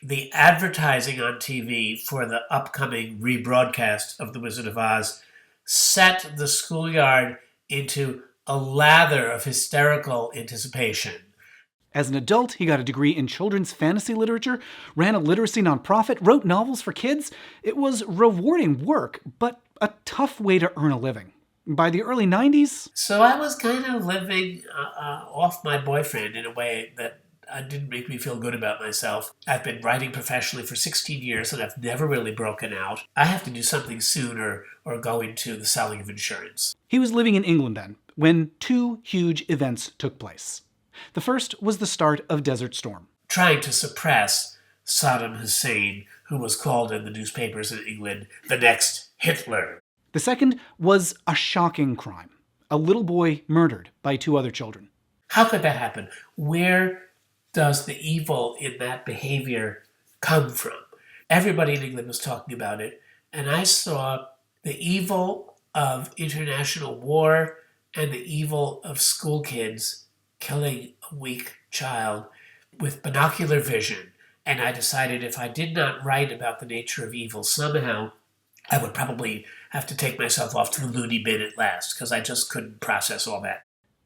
[SPEAKER 24] the advertising on TV for the upcoming rebroadcast of The Wizard of Oz set the schoolyard into a lather of hysterical anticipation.
[SPEAKER 2] As an adult, he got a degree in children's fantasy literature, ran a literacy nonprofit, wrote novels for kids. It was rewarding work, but a tough way to earn a living. By the early 90s...
[SPEAKER 24] So I was kind of living off my boyfriend in a way that didn't make me feel good about myself. I've been writing professionally for 16 years and I've never really broken out. I have to do something soon or go into the selling of insurance.
[SPEAKER 2] He was living in England then, when two huge events took place. The first was the start of Desert Storm.
[SPEAKER 24] Trying to suppress Saddam Hussein, who was called in the newspapers in England the next Hitler.
[SPEAKER 2] The second was a shocking crime. A little boy murdered by two other children.
[SPEAKER 24] How could that happen? Where does the evil in that behavior come from? Everybody in England was talking about it, and I saw the evil of international war and the evil of school kids killing a weak child with binocular vision. And I decided if I did not write about the nature of evil somehow, I would probably have to take myself off to the loony bin at last, because I just couldn't process all that.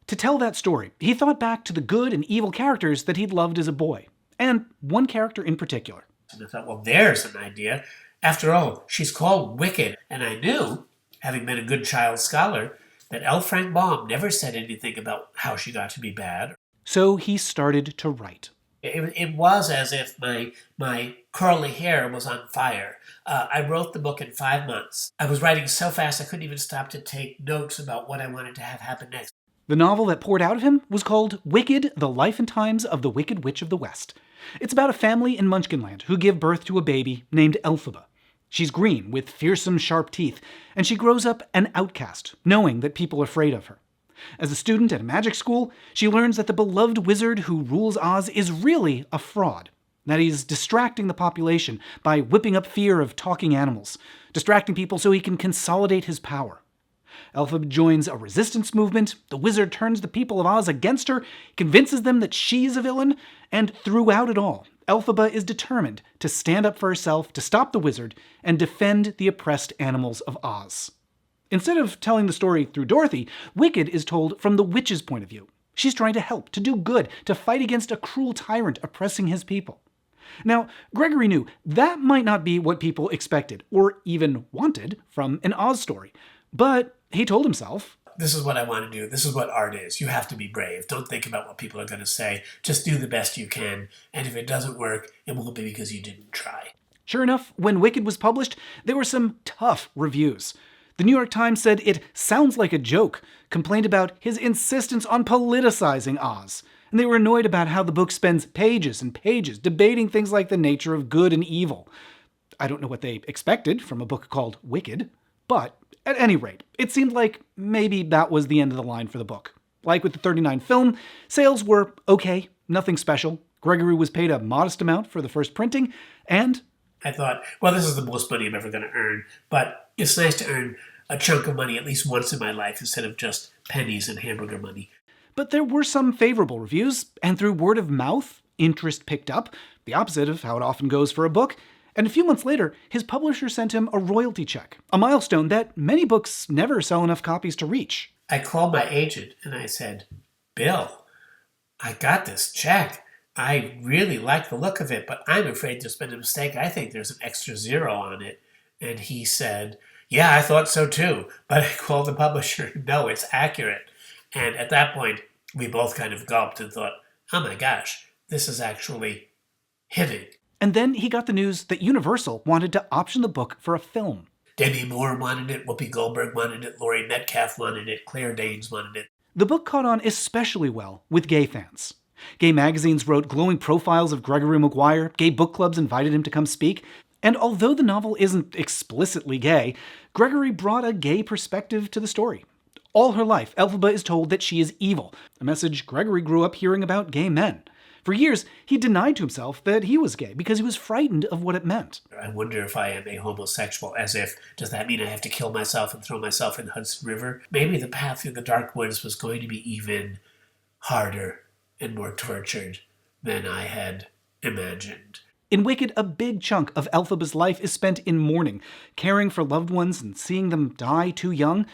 [SPEAKER 2] To tell that story, he thought back to the good and evil characters that he'd loved as a boy, and one character in particular.
[SPEAKER 24] And I thought, well, there's an idea. After all, she's called Wicked, and I knew, having been a good child scholar, that L. Frank Baum never said anything about how she got to be bad.
[SPEAKER 2] So he started to write.
[SPEAKER 24] It was as if my curly hair was on fire. I wrote the book in 5 months. I was writing so fast I couldn't even stop to take notes about what I wanted to have happen next.
[SPEAKER 2] The novel that poured out of him was called Wicked, The Life and Times of the Wicked Witch of the West. It's about a family in Munchkinland who give birth to a baby named Elphaba. She's green with fearsome, sharp teeth, and she grows up an outcast, knowing that people are afraid of her. As a student at a magic school, she learns that the beloved wizard who rules Oz is really a fraud, that he's distracting the population by whipping up fear of talking animals, distracting people so he can consolidate his power. Elphaba joins a resistance movement, the wizard turns the people of Oz against her, convinces them that she's a villain, and throughout it all, Elphaba is determined to stand up for herself, to stop the wizard, and defend the oppressed animals of Oz. Instead of telling the story through Dorothy, Wicked is told from the witch's point of view. She's trying to help, to do good, to fight against a cruel tyrant oppressing his people. Now, Gregory knew that might not be what people expected, or even wanted, from an Oz story. But he told himself,
[SPEAKER 24] this is what I want to do. This is what art is. You have to be brave. Don't think about what people are going to say. Just do the best you can. And if it doesn't work, it won't be because you didn't try.
[SPEAKER 2] Sure enough, when Wicked was published, there were some tough reviews. The New York Times said it sounds like a joke, complained about his insistence on politicizing Oz, and they were annoyed about how the book spends pages and pages debating things like the nature of good and evil. I don't know what they expected from a book called Wicked, but at any rate, it seemed like maybe that was the end of the line for the book. Like with the 39 film, sales were okay, nothing special. Gregory was paid a modest amount for the first printing, and
[SPEAKER 24] I thought, well, this is the most money I'm ever going to earn, but it's nice to earn a chunk of money at least once in my life instead of just pennies and hamburger money.
[SPEAKER 2] But there were some favorable reviews, and through word of mouth, interest picked up, the opposite of how it often goes for a book, and a few months later, his publisher sent him a royalty check, a milestone that many books never sell enough copies to reach.
[SPEAKER 24] I called my agent and I said, Bill, I got this check. I really like the look of it, but I'm afraid there's been a mistake. I think there's an extra zero on it. And he said, yeah, I thought so too. But I called the publisher, no, it's accurate. And at that point, we both kind of gulped and thought, oh my gosh, this is actually hitting.
[SPEAKER 2] And then he got the news that Universal wanted to option the book for a film.
[SPEAKER 24] Demi Moore wanted it, Whoopi Goldberg wanted it, Laurie Metcalf wanted it, Claire Danes wanted it.
[SPEAKER 2] The book caught on especially well with gay fans. Gay magazines wrote glowing profiles of Gregory Maguire, gay book clubs invited him to come speak, and although the novel isn't explicitly gay, Gregory brought a gay perspective to the story. All her life, Elphaba is told that she is evil, a message Gregory grew up hearing about gay men. For years, he denied to himself that he was gay because he was frightened of what it meant.
[SPEAKER 24] I wonder if I am a homosexual, as if, does that mean I have to kill myself and throw myself in the Hudson River? Maybe the path through the dark woods was going to be even harder and more tortured than I had imagined.
[SPEAKER 2] In Wicked, a big chunk of Elphaba's life is spent in mourning, caring for loved ones and seeing them die too young.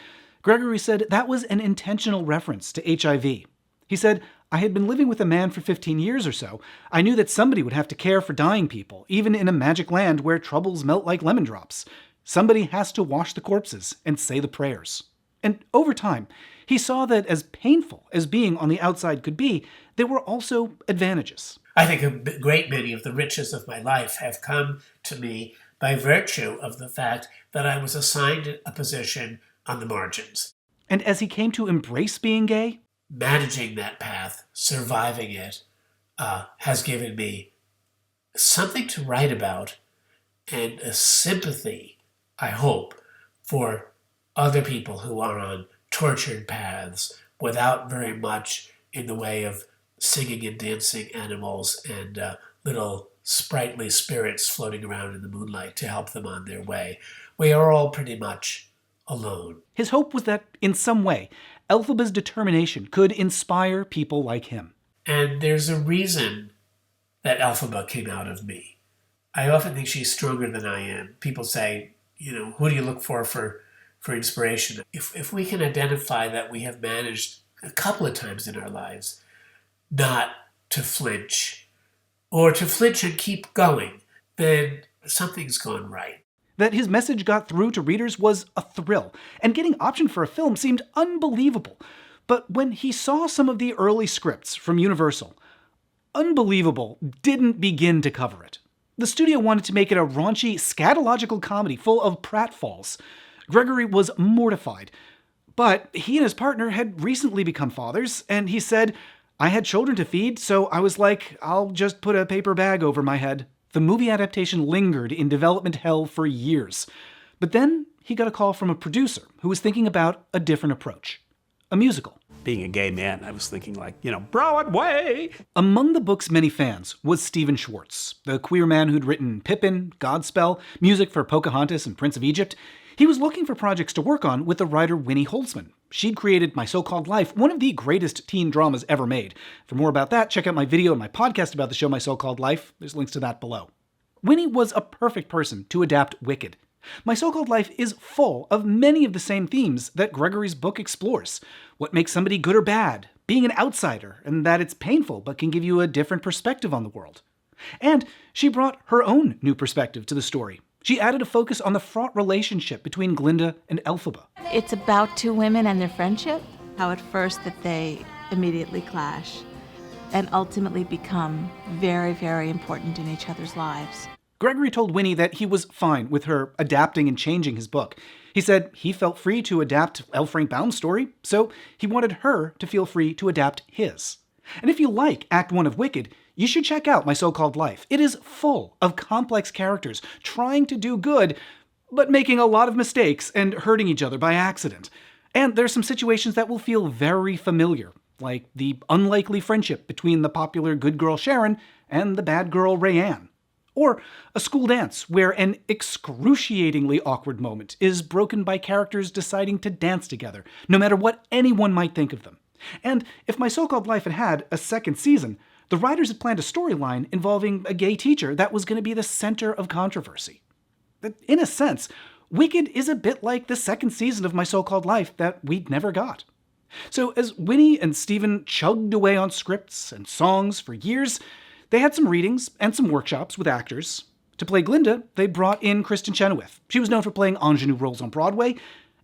[SPEAKER 2] Gregory said that was an intentional reference to HIV. He said, I had been living with a man for 15 years or so. I knew that somebody would have to care for dying people, even in a magic land where troubles melt like lemon drops. Somebody has to wash the corpses and say the prayers. And over time, he saw that as painful as being on the outside could be, there were also advantages.
[SPEAKER 24] I think a great many of the riches of my life have come to me by virtue of the fact that I was assigned a position on the margins.
[SPEAKER 2] And as he came to embrace being gay,
[SPEAKER 24] managing that path, surviving it, has given me something to write about and a sympathy, I hope, for other people who are on tortured paths without very much in the way of singing and dancing animals and little sprightly spirits floating around in the moonlight to help them on their way. We are all pretty much alone.
[SPEAKER 2] His hope was that, in some way, Elphaba's determination could inspire people like him.
[SPEAKER 24] And there's a reason that Elphaba came out of me. I often think she's stronger than I am. People say, who do you look for inspiration? If we can identify that we have managed a couple of times in our lives not to flinch, or to flinch and keep going, then something's gone right.
[SPEAKER 2] That his message got through to readers was a thrill, and getting optioned for a film seemed unbelievable. But when he saw some of the early scripts from Universal, unbelievable didn't begin to cover it. The studio wanted to make it a raunchy, scatological comedy full of pratfalls. Gregory was mortified. But he and his partner had recently become fathers, and he said, I had children to feed, so I was like, I'll just put a paper bag over my head. The movie adaptation lingered in development hell for years. But then he got a call from a producer who was thinking about a different approach. A musical.
[SPEAKER 1] Being a gay man, I was thinking Broadway!
[SPEAKER 2] Among the book's many fans was Stephen Schwartz, the queer man who'd written Pippin, Godspell, music for Pocahontas and Prince of Egypt. He was looking for projects to work on with the writer Winnie Holtzman. She'd created My So-Called Life, one of the greatest teen dramas ever made. For more about that, check out my video and my podcast about the show My So-Called Life. There's links to that below. Winnie was a perfect person to adapt Wicked. My So-Called Life is full of many of the same themes that Gregory's book explores. What makes somebody good or bad, being an outsider, and that it's painful but can give you a different perspective on the world. And she brought her own new perspective to the story. She added a focus on the fraught relationship between Glinda and Elphaba.
[SPEAKER 3] It's about two women and their friendship, how at first that they immediately clash and ultimately become very, very important in each other's lives.
[SPEAKER 2] Gregory told Winnie that he was fine with her adapting and changing his book. He said he felt free to adapt L. Frank Baum's story, so he wanted her to feel free to adapt his. And if you like Act 1 of Wicked, you should check out My So-Called Life. It is full of complex characters trying to do good, but making a lot of mistakes and hurting each other by accident. And there's some situations that will feel very familiar, like the unlikely friendship between the popular good girl Sharon and the bad girl Rayanne. Or a school dance where an excruciatingly awkward moment is broken by characters deciding to dance together, no matter what anyone might think of them. And if My So-Called Life had had a second season, the writers had planned a storyline involving a gay teacher that was going to be the center of controversy. But in a sense, Wicked is a bit like the second season of My So-Called Life that we never got. So as Winnie and Stephen chugged away on scripts and songs for years, they had some readings and some workshops with actors. To play Glinda, they brought in Kristen Chenoweth. She was known for playing ingenue roles on Broadway.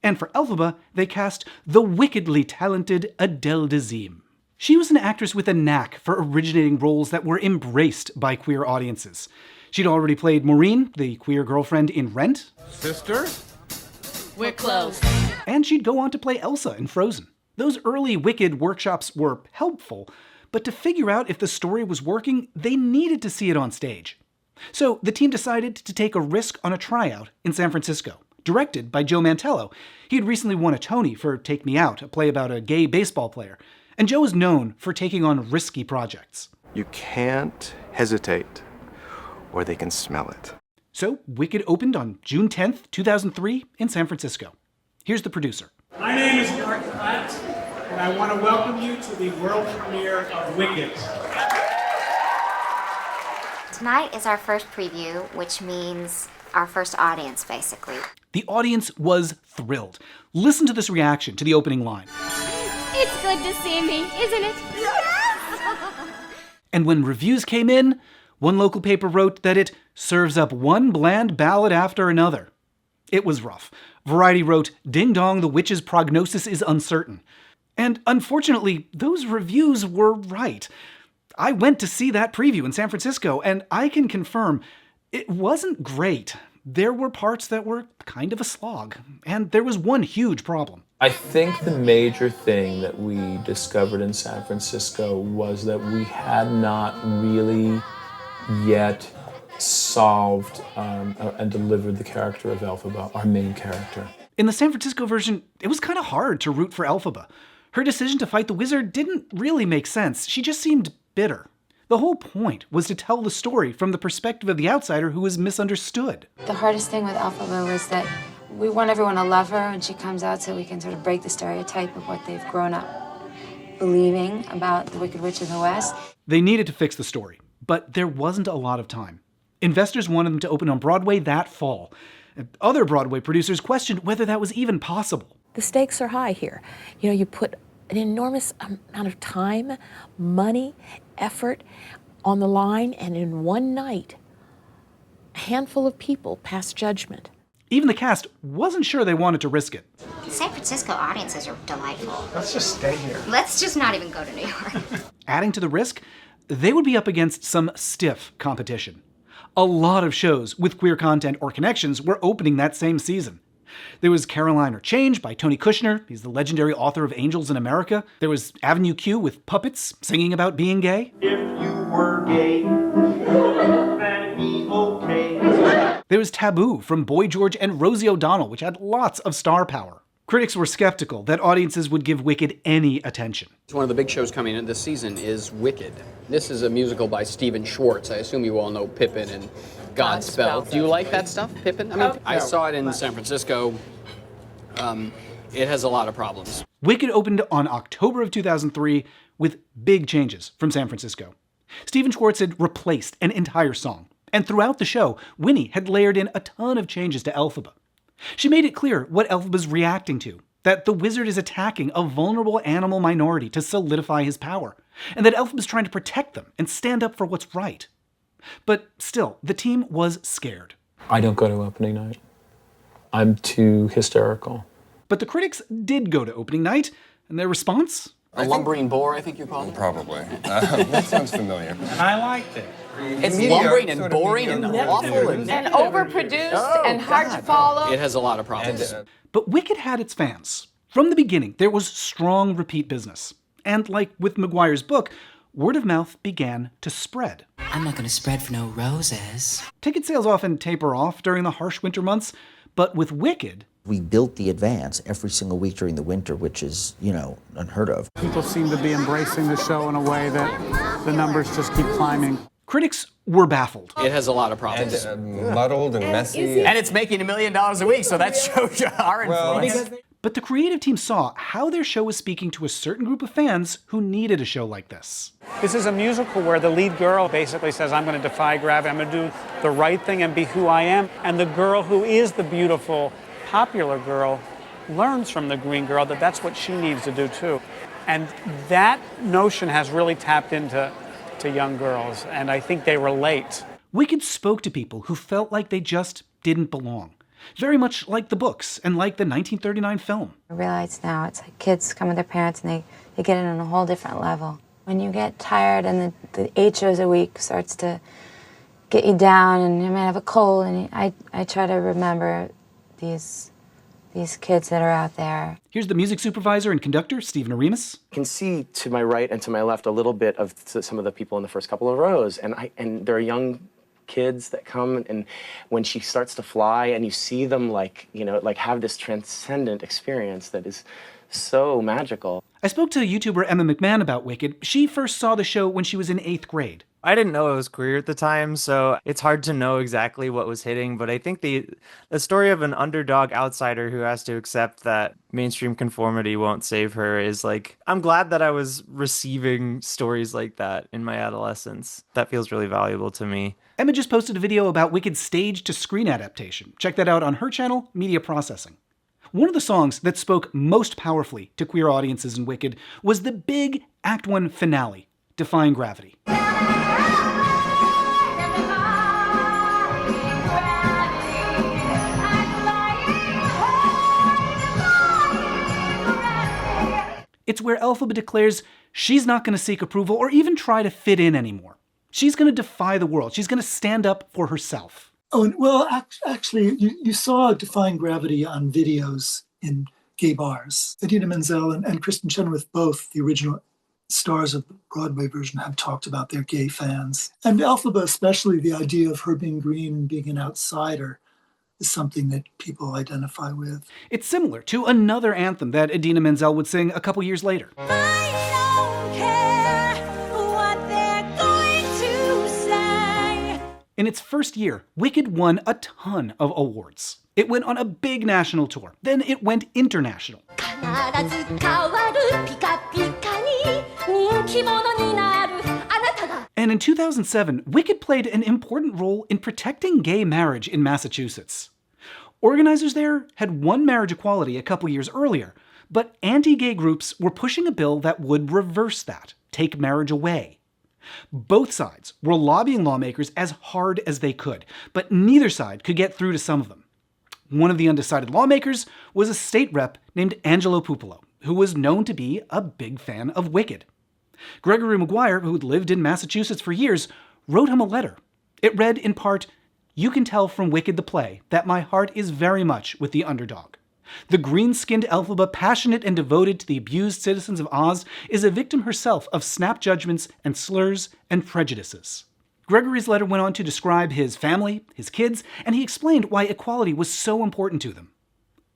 [SPEAKER 2] And for Elphaba, they cast the wickedly talented Adele Dazeem. She was an actress with a knack for originating roles that were embraced by queer audiences. She'd already played Maureen, the queer girlfriend in Rent.
[SPEAKER 19] Sister?
[SPEAKER 3] We're close.
[SPEAKER 2] And she'd go on to play Elsa in Frozen. Those early Wicked workshops were helpful, but to figure out if the story was working, they needed to see it on stage. So the team decided to take a risk on a tryout in San Francisco, directed by Joe Mantello. He had recently won a Tony for Take Me Out, a play about a gay baseball player. And Joe is known for taking on risky projects.
[SPEAKER 8] You can't hesitate, or they can smell it.
[SPEAKER 2] So Wicked opened on June 10th, 2003 in San Francisco. Here's the producer.
[SPEAKER 11] My name is Mark Hunt, and I want to welcome you to the world premiere of Wicked.
[SPEAKER 23] Tonight is our first preview, which means our first audience, basically.
[SPEAKER 2] The audience was thrilled. Listen to this reaction to the opening line.
[SPEAKER 25] It's good to see me, isn't it?
[SPEAKER 23] Yes!
[SPEAKER 2] And when reviews came in, one local paper wrote that it serves up one bland ballad after another. It was rough. Variety wrote, "Ding dong, the witch's prognosis is uncertain." And unfortunately, those reviews were right. I went to see that preview in San Francisco, and I can confirm it wasn't great. There were parts that were kind of a slog, and there was one huge problem.
[SPEAKER 26] I think the major thing that we discovered in San Francisco was that we had not really yet solved and delivered the character of Elphaba, our main character.
[SPEAKER 2] In the San Francisco version, it was kind of hard to root for Elphaba. Her decision to fight the wizard didn't really make sense. She just seemed bitter. The whole point was to tell the story from the perspective of the outsider who was misunderstood.
[SPEAKER 27] The hardest thing with Elphaba was that we want everyone to love her, and she comes out so we can sort of break the stereotype of what they've grown up believing about the Wicked Witch of the West.
[SPEAKER 2] They needed to fix the story, but there wasn't a lot of time. Investors wanted them to open on Broadway that fall. Other Broadway producers questioned whether that was even possible.
[SPEAKER 28] The stakes are high here. You know, you put an enormous amount of time, money, effort on the line, and in one night, a handful of people passed judgment.
[SPEAKER 2] Even the cast wasn't sure they wanted to risk it.
[SPEAKER 23] San Francisco audiences are delightful.
[SPEAKER 11] Let's just stay here.
[SPEAKER 23] Let's just not even go to New York.
[SPEAKER 2] Adding to the risk, they would be up against some stiff competition. A lot of shows with queer content or connections were opening that same season. There was Caroline or Change by Tony Kushner. He's the legendary author of Angels in America. There was Avenue Q with puppets singing about being gay.
[SPEAKER 19] If you were gay, that'd be okay.
[SPEAKER 2] There was Taboo from Boy George and Rosie O'Donnell, which had lots of star power. Critics were skeptical that audiences would give Wicked any attention.
[SPEAKER 29] One of the big shows coming in this season is Wicked. This is a musical by Stephen Schwartz. I assume you all know Pippin and Godspell. Do you like that stuff, Pippin? I mean, I saw it in San Francisco. It has a lot of problems.
[SPEAKER 2] Wicked opened on October of 2003 with big changes from San Francisco. Stephen Schwartz had replaced an entire song, And throughout the show, Winnie had layered in a ton of changes to Elphaba. She made it clear what Elphaba's reacting to, that the wizard is attacking a vulnerable animal minority to solidify his power, and that Elphaba's trying to protect them and stand up for what's right. But still, the team was scared.
[SPEAKER 26] I don't go to opening night. I'm too hysterical.
[SPEAKER 2] But the critics did go to opening night, and their response?
[SPEAKER 29] A lumbering bore, I think you're calling it?
[SPEAKER 8] Probably. That sounds familiar.
[SPEAKER 11] And I liked it.
[SPEAKER 29] It's lumbering and boring and awful and
[SPEAKER 28] overproduced and hard to follow.
[SPEAKER 29] It has a lot of problems.
[SPEAKER 2] But Wicked had its fans. From the beginning, there was strong repeat business. And like with Maguire's book, word of mouth began to spread.
[SPEAKER 4] I'm not going to spread for no roses.
[SPEAKER 2] Ticket sales often taper off during the harsh winter months, but with Wicked,
[SPEAKER 5] we built the advance every single week during the winter, which is, unheard of.
[SPEAKER 11] People seem to be embracing the show in a way that the numbers just keep climbing.
[SPEAKER 2] Critics were baffled.
[SPEAKER 29] It has a lot of problems.
[SPEAKER 8] And muddled and messy.
[SPEAKER 29] And it's making $1 million a week, so that shows you our influence.
[SPEAKER 2] But the creative team saw how their show was speaking to a certain group of fans who needed a show like this.
[SPEAKER 11] This is a musical where the lead girl basically says, I'm going to defy gravity, I'm going to do the right thing and be who I am. And the girl who is the beautiful, popular girl learns from the green girl that that's what she needs to do too. And that notion has really tapped into young girls, and I think they relate.
[SPEAKER 2] Wicked spoke to people who felt like they just didn't belong. Very much like the books and like the 1939 film.
[SPEAKER 27] I realize now it's like kids come with their parents and they get it on a whole different level. When you get tired and the 8 shows a week starts to get you down and you might have a cold, and I try to remember these kids that are out there.
[SPEAKER 2] Here's the music supervisor and conductor, Stephen Aremus.
[SPEAKER 6] I can see to my right and to my left a little bit of some of the people in the first couple of rows, and there are young kids that come, and when she starts to fly and you see them like have this transcendent experience that is so magical.
[SPEAKER 2] I spoke to YouTuber Emma McMahon about Wicked. She first saw the show when she was in 8th grade.
[SPEAKER 7] I didn't know it was queer at the time, so it's hard to know exactly what was hitting, but I think the story of an underdog outsider who has to accept that mainstream conformity won't save her is I'm glad that I was receiving stories like that in my adolescence. That feels really valuable to me.
[SPEAKER 2] Emma just posted a video about Wicked's stage-to-screen adaptation. Check that out on her channel, Media Processing. One of the songs that spoke most powerfully to queer audiences in Wicked was the big Act 1 finale, Defying Gravity. It's where Elphaba declares she's not going to seek approval or even try to fit in anymore. She's going to defy the world. She's going to stand up for herself.
[SPEAKER 10] Oh, well, actually, you saw Defying Gravity on videos in gay bars. Idina Menzel and Kristen Chenoweth, both the original stars of the Broadway version, have talked about their gay fans. And Elphaba, especially, the idea of her being green and being an outsider is something that people identify with.
[SPEAKER 2] It's similar to another anthem that Idina Menzel would sing a couple years later. In its first year, Wicked won a ton of awards. It went on a big national tour. Then it went international. And in 2007, Wicked played an important role in protecting gay marriage in Massachusetts. Organizers there had won marriage equality a couple years earlier, but anti-gay groups were pushing a bill that would reverse that, take marriage away. Both sides were lobbying lawmakers as hard as they could, but neither side could get through to some of them. One of the undecided lawmakers was a state rep named Angelo Pupolo, who was known to be a big fan of Wicked. Gregory Maguire, who had lived in Massachusetts for years, wrote him a letter. It read in part, "You can tell from Wicked the play that my heart is very much with the underdog. The green-skinned Elphaba, passionate and devoted to the abused citizens of Oz, is a victim herself of snap judgments and slurs and prejudices." Gregory's letter went on to describe his family, his kids, and he explained why equality was so important to them.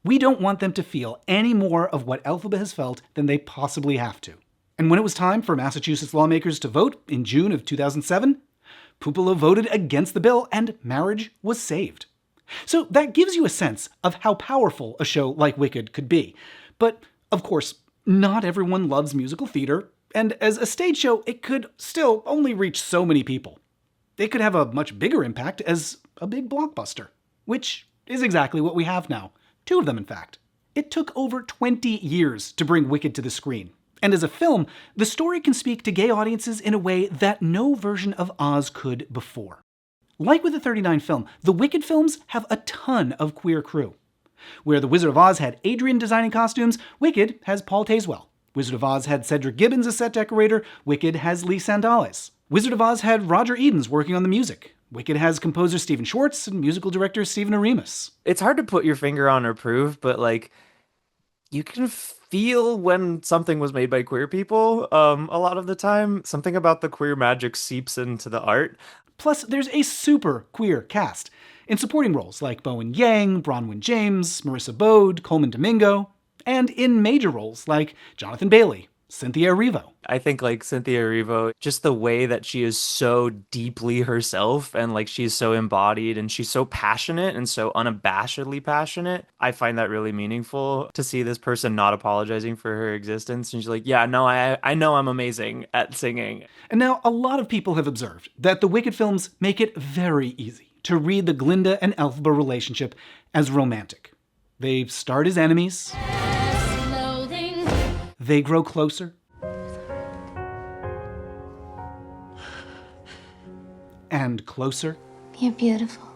[SPEAKER 2] "We don't want them to feel any more of what Elphaba has felt than they possibly have to." And when it was time for Massachusetts lawmakers to vote in June of 2007, Pupolo voted against the bill and marriage was saved. So that gives you a sense of how powerful a show like Wicked could be. But, of course, not everyone loves musical theater, and as a stage show, it could still only reach so many people. It could have a much bigger impact as a big blockbuster, which is exactly what we have now. 2 of them, in fact. It took over 20 years to bring Wicked to the screen. And as a film, the story can speak to gay audiences in a way that no version of Oz could before. Like with the 39 film, the Wicked films have a ton of queer crew. Where The Wizard of Oz had Adrian designing costumes, Wicked has Paul Tazewell. Wizard of Oz had Cedric Gibbons as set decorator, Wicked has Lee Sandales. Wizard of Oz had Roger Edens working on the music. Wicked has composer Stephen Schwartz and musical director Stephen Aremus.
[SPEAKER 7] It's hard to put your finger on or prove, but like, you can feel when something was made by queer people a lot of the time. Something about the queer magic seeps into the art.
[SPEAKER 2] Plus, there's a super queer cast. In supporting roles like Bowen Yang, Bronwyn James, Marissa Bode, Coleman Domingo, and in major roles like Jonathan Bailey, Cynthia Erivo.
[SPEAKER 7] I think like Cynthia Erivo, just the way that she is so deeply herself and like she's so embodied and she's so passionate and so unabashedly passionate. I find that really meaningful to see this person not apologizing for her existence. And she's like, yeah, no, I know I'm amazing at singing.
[SPEAKER 2] And now a lot of people have observed that the Wicked films make it very easy to read the Glinda and Elphaba relationship as romantic. They start as enemies. They grow closer. And closer.
[SPEAKER 25] You're beautiful.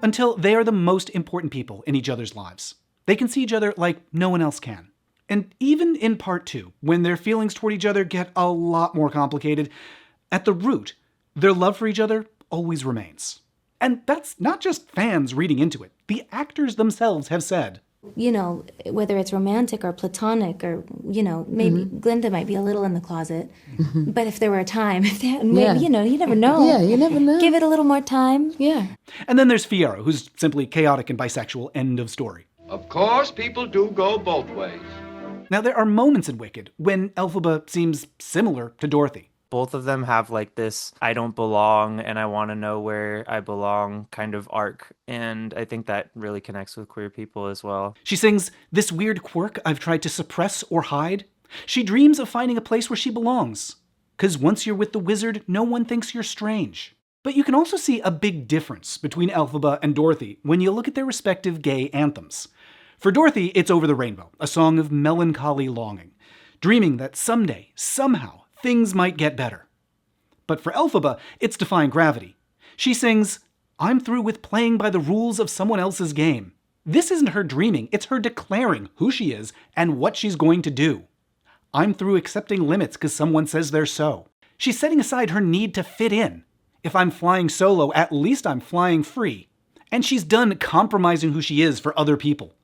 [SPEAKER 2] Until they are the most important people in each other's lives. They can see each other like no one else can. And even in part 2, when their feelings toward each other get a lot more complicated, at the root, their love for each other always remains. And that's not just fans reading into it. The actors themselves have said,
[SPEAKER 9] you know, whether it's romantic or platonic or, you know, maybe Glinda might be a little in the closet. But if there were a time, maybe, you know, you never know.
[SPEAKER 12] Yeah, you never know.
[SPEAKER 9] Give it a little more time.
[SPEAKER 12] Yeah.
[SPEAKER 2] And then there's Fiyero, who's simply chaotic and bisexual, end of story.
[SPEAKER 19] Of course, people do go both ways.
[SPEAKER 2] Now, there are moments in Wicked when Elphaba seems similar to Dorothy.
[SPEAKER 7] Both of them have like this I don't belong and I want to know where I belong kind of arc. And I think that really connects with queer people as well.
[SPEAKER 2] She sings, "This weird quirk I've tried to suppress or hide." She dreams of finding a place where she belongs. 'Cause once you're with the wizard, no one thinks you're strange. But you can also see a big difference between Elphaba and Dorothy when you look at their respective gay anthems. For Dorothy, it's Over the Rainbow, a song of melancholy longing, dreaming that someday, somehow, things might get better. But for Elphaba, it's Defying Gravity. She sings, "I'm through with playing by the rules of someone else's game." This isn't her dreaming, it's her declaring who she is and what she's going to do. I'm through accepting limits because someone says they're so. She's setting aside her need to fit in. If I'm flying solo, at least I'm flying free. And she's done compromising who she is for other people.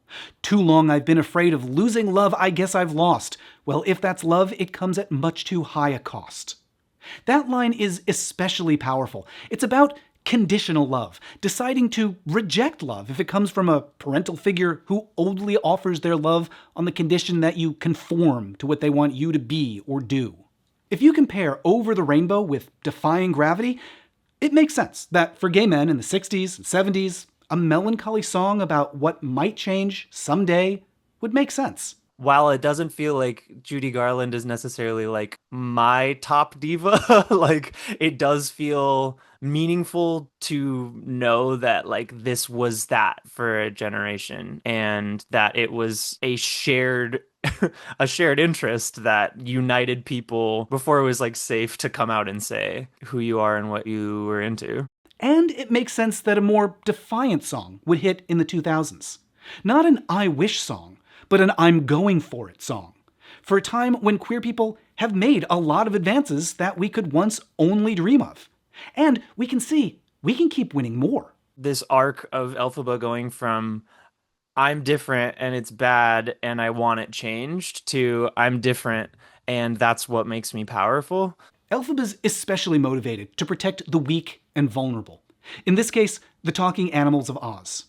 [SPEAKER 2] Too long I've been afraid of losing love I guess I've lost. Well, if that's love, it comes at much too high a cost. That line is especially powerful. It's about conditional love, deciding to reject love if it comes from a parental figure who only offers their love on the condition that you conform to what they want you to be or do. If you compare Over the Rainbow with Defying Gravity, it makes sense that for gay men in the 60s and 70s, a melancholy song about what might change someday would make sense.
[SPEAKER 7] While it doesn't feel like Judy Garland is necessarily like my top diva, like it does feel meaningful to know that like this was that for a generation and that it was a shared interest that united people before it was like safe to come out and say who you are and what you were into.
[SPEAKER 2] And it makes sense that a more defiant song would hit in the 2000s. Not an I wish song, but an I'm going for it song. For a time when queer people have made a lot of advances that we could once only dream of. And we can see we can keep winning more.
[SPEAKER 7] This arc of Elphaba going from I'm different and it's bad and I want it changed to I'm different and that's what makes me powerful.
[SPEAKER 2] Elphaba's especially motivated to protect the weak and vulnerable. In this case, the talking animals of Oz.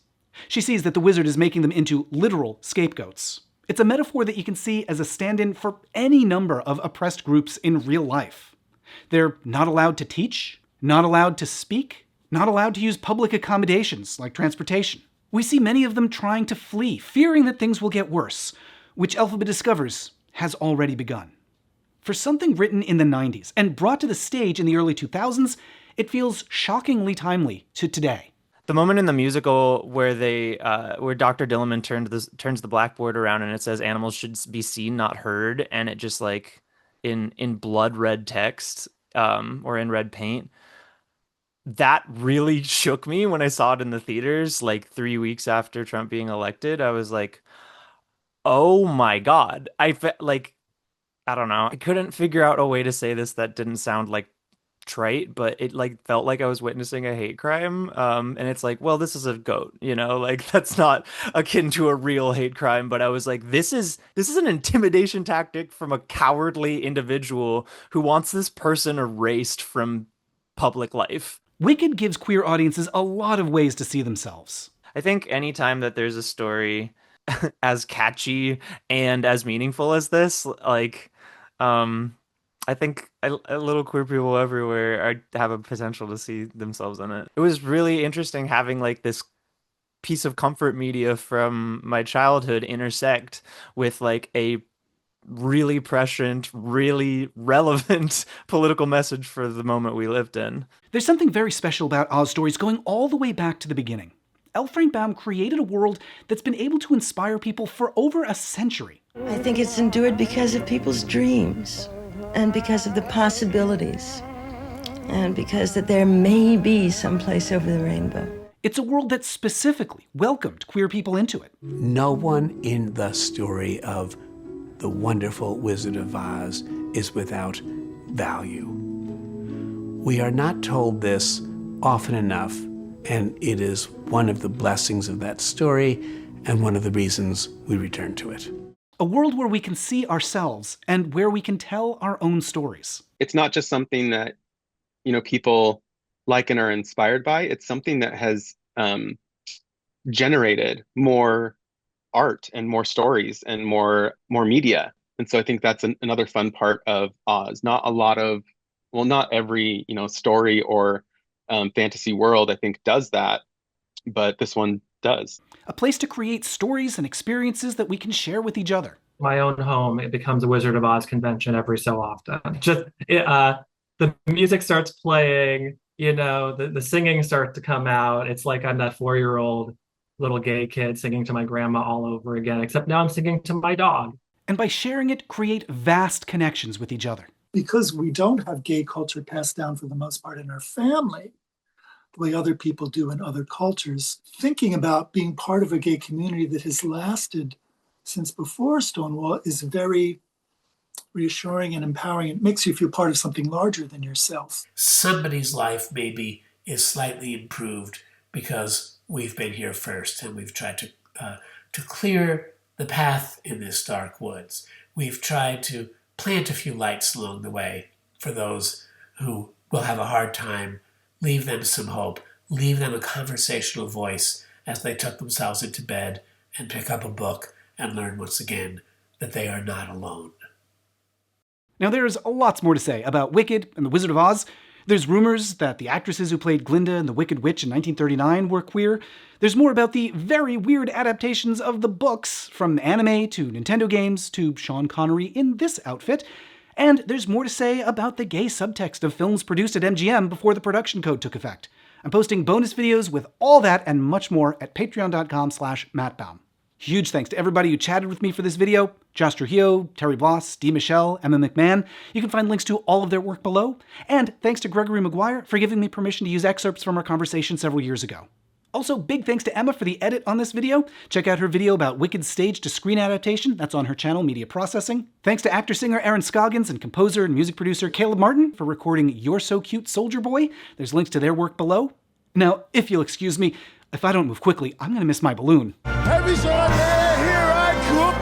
[SPEAKER 2] She sees that the wizard is making them into literal scapegoats. It's a metaphor that you can see as a stand-in for any number of oppressed groups in real life. They're not allowed to teach, not allowed to speak, not allowed to use public accommodations like transportation. We see many of them trying to flee, fearing that things will get worse, which Elphaba discovers has already begun. For something written in the 90s and brought to the stage in the early 2000s, it feels shockingly timely to today.
[SPEAKER 7] The moment in the musical where where Dr. Dillerman turns the blackboard around and it says animals should be seen, not heard, and it just like in blood red text or in red paint, that really shook me when I saw it in the theaters like 3 weeks after Trump being elected. I was like, oh my God. I don't know. I couldn't figure out a way to say this that didn't sound like trite, but it like felt like I was witnessing a hate crime. And it's like, well, this is a goat, like that's not akin to a real hate crime. But I was like, this is an intimidation tactic from a cowardly individual who wants this person erased from public life.
[SPEAKER 2] Wicked gives queer audiences a lot of ways to see themselves.
[SPEAKER 7] I think anytime that there's a story as catchy and as meaningful as this, like, I think little queer people everywhere have a potential to see themselves in it. It was really interesting having like this piece of comfort media from my childhood intersect with like a really prescient, really relevant political message for the moment we lived in.
[SPEAKER 2] There's something very special about Oz stories going all the way back to the beginning. L. Frank Baum created a world that's been able to inspire people for over a century.
[SPEAKER 12] I think it's endured because of people's dreams and because of the possibilities and because that there may be some place over the rainbow.
[SPEAKER 2] It's a world that specifically welcomed queer people into it.
[SPEAKER 1] No one in the story of The Wonderful Wizard of Oz is without value. We are not told this often enough, and it is one of the blessings of that story and one of the reasons we return to it.
[SPEAKER 2] A world where we can see ourselves and where we can tell our own stories.
[SPEAKER 8] It's not just something that, people like and are inspired by. It's something that has generated more art and more stories and more media. And so I think that's another fun part of Oz. Not every, story or fantasy world, I think, does that, but this one does.
[SPEAKER 2] A place to create stories and experiences that we can share with each other.
[SPEAKER 13] My own home, it becomes a Wizard of Oz convention every so often. The music starts playing, the singing starts to come out. It's like I'm that 4-year-old little gay kid singing to my grandma all over again, except now I'm singing to my dog.
[SPEAKER 2] And by sharing it, create vast connections with each other.
[SPEAKER 10] Because we don't have gay culture passed down for the most part in our family, the way other people do in other cultures, thinking about being part of a gay community that has lasted since before Stonewall is very reassuring and empowering. It makes you feel part of something larger than yourself.
[SPEAKER 24] Somebody's life maybe is slightly improved because we've been here first and we've tried to clear the path in this dark woods. We've tried to plant a few lights along the way for those who will have a hard time, leave them some hope, leave them a conversational voice as they tuck themselves into bed and pick up a book and learn once again that they are not alone.
[SPEAKER 2] Now there's lots more to say about Wicked and The Wizard of Oz. There's rumors that the actresses who played Glinda and the Wicked Witch in 1939 were queer. There's more about the very weird adaptations of the books, from anime to Nintendo games to Sean Connery in this outfit. And there's more to say about the gay subtext of films produced at MGM before the production code took effect. I'm posting bonus videos with all that and much more at patreon.com/mattbaum. Huge thanks to everybody who chatted with me for this video. Josh Trujillo, Terry Bloss, Dee Michelle, Emma McMahon. You can find links to all of their work below. And thanks to Gregory Maguire for giving me permission to use excerpts from our conversation several years ago. Also, big thanks to Emma for the edit on this video. Check out her video about Wicked's stage-to-screen adaptation. That's on her channel, Media Processing. Thanks to actor-singer Aaron Scoggins and composer and music producer Caleb Martin for recording You're So Cute, Soldier Boy. There's links to their work below. Now, if you'll excuse me, if I don't move quickly, I'm gonna miss my balloon.
[SPEAKER 14] Heavy shot, here I come.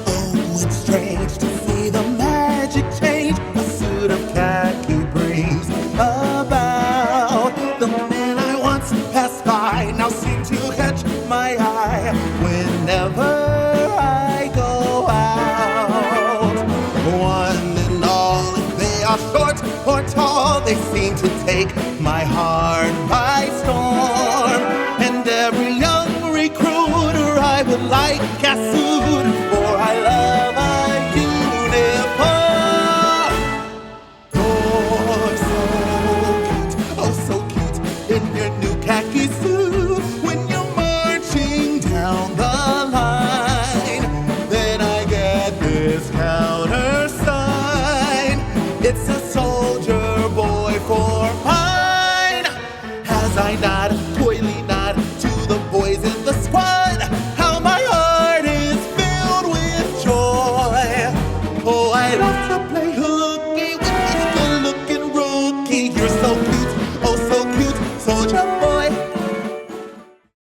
[SPEAKER 15] Oh, it's strange to see the magic change. A suit of khaki brings about. The men I once passed by now seem to catch my eye whenever I go out. One and all, if they are short or tall, they seem to take my heart by storm. And every young recruit like cat food, for I love a uniform. You're so cute, oh so cute, in your new khaki suit. When you're marching down the line, then I get this countersign. It's a soldier boy for mine. As I die,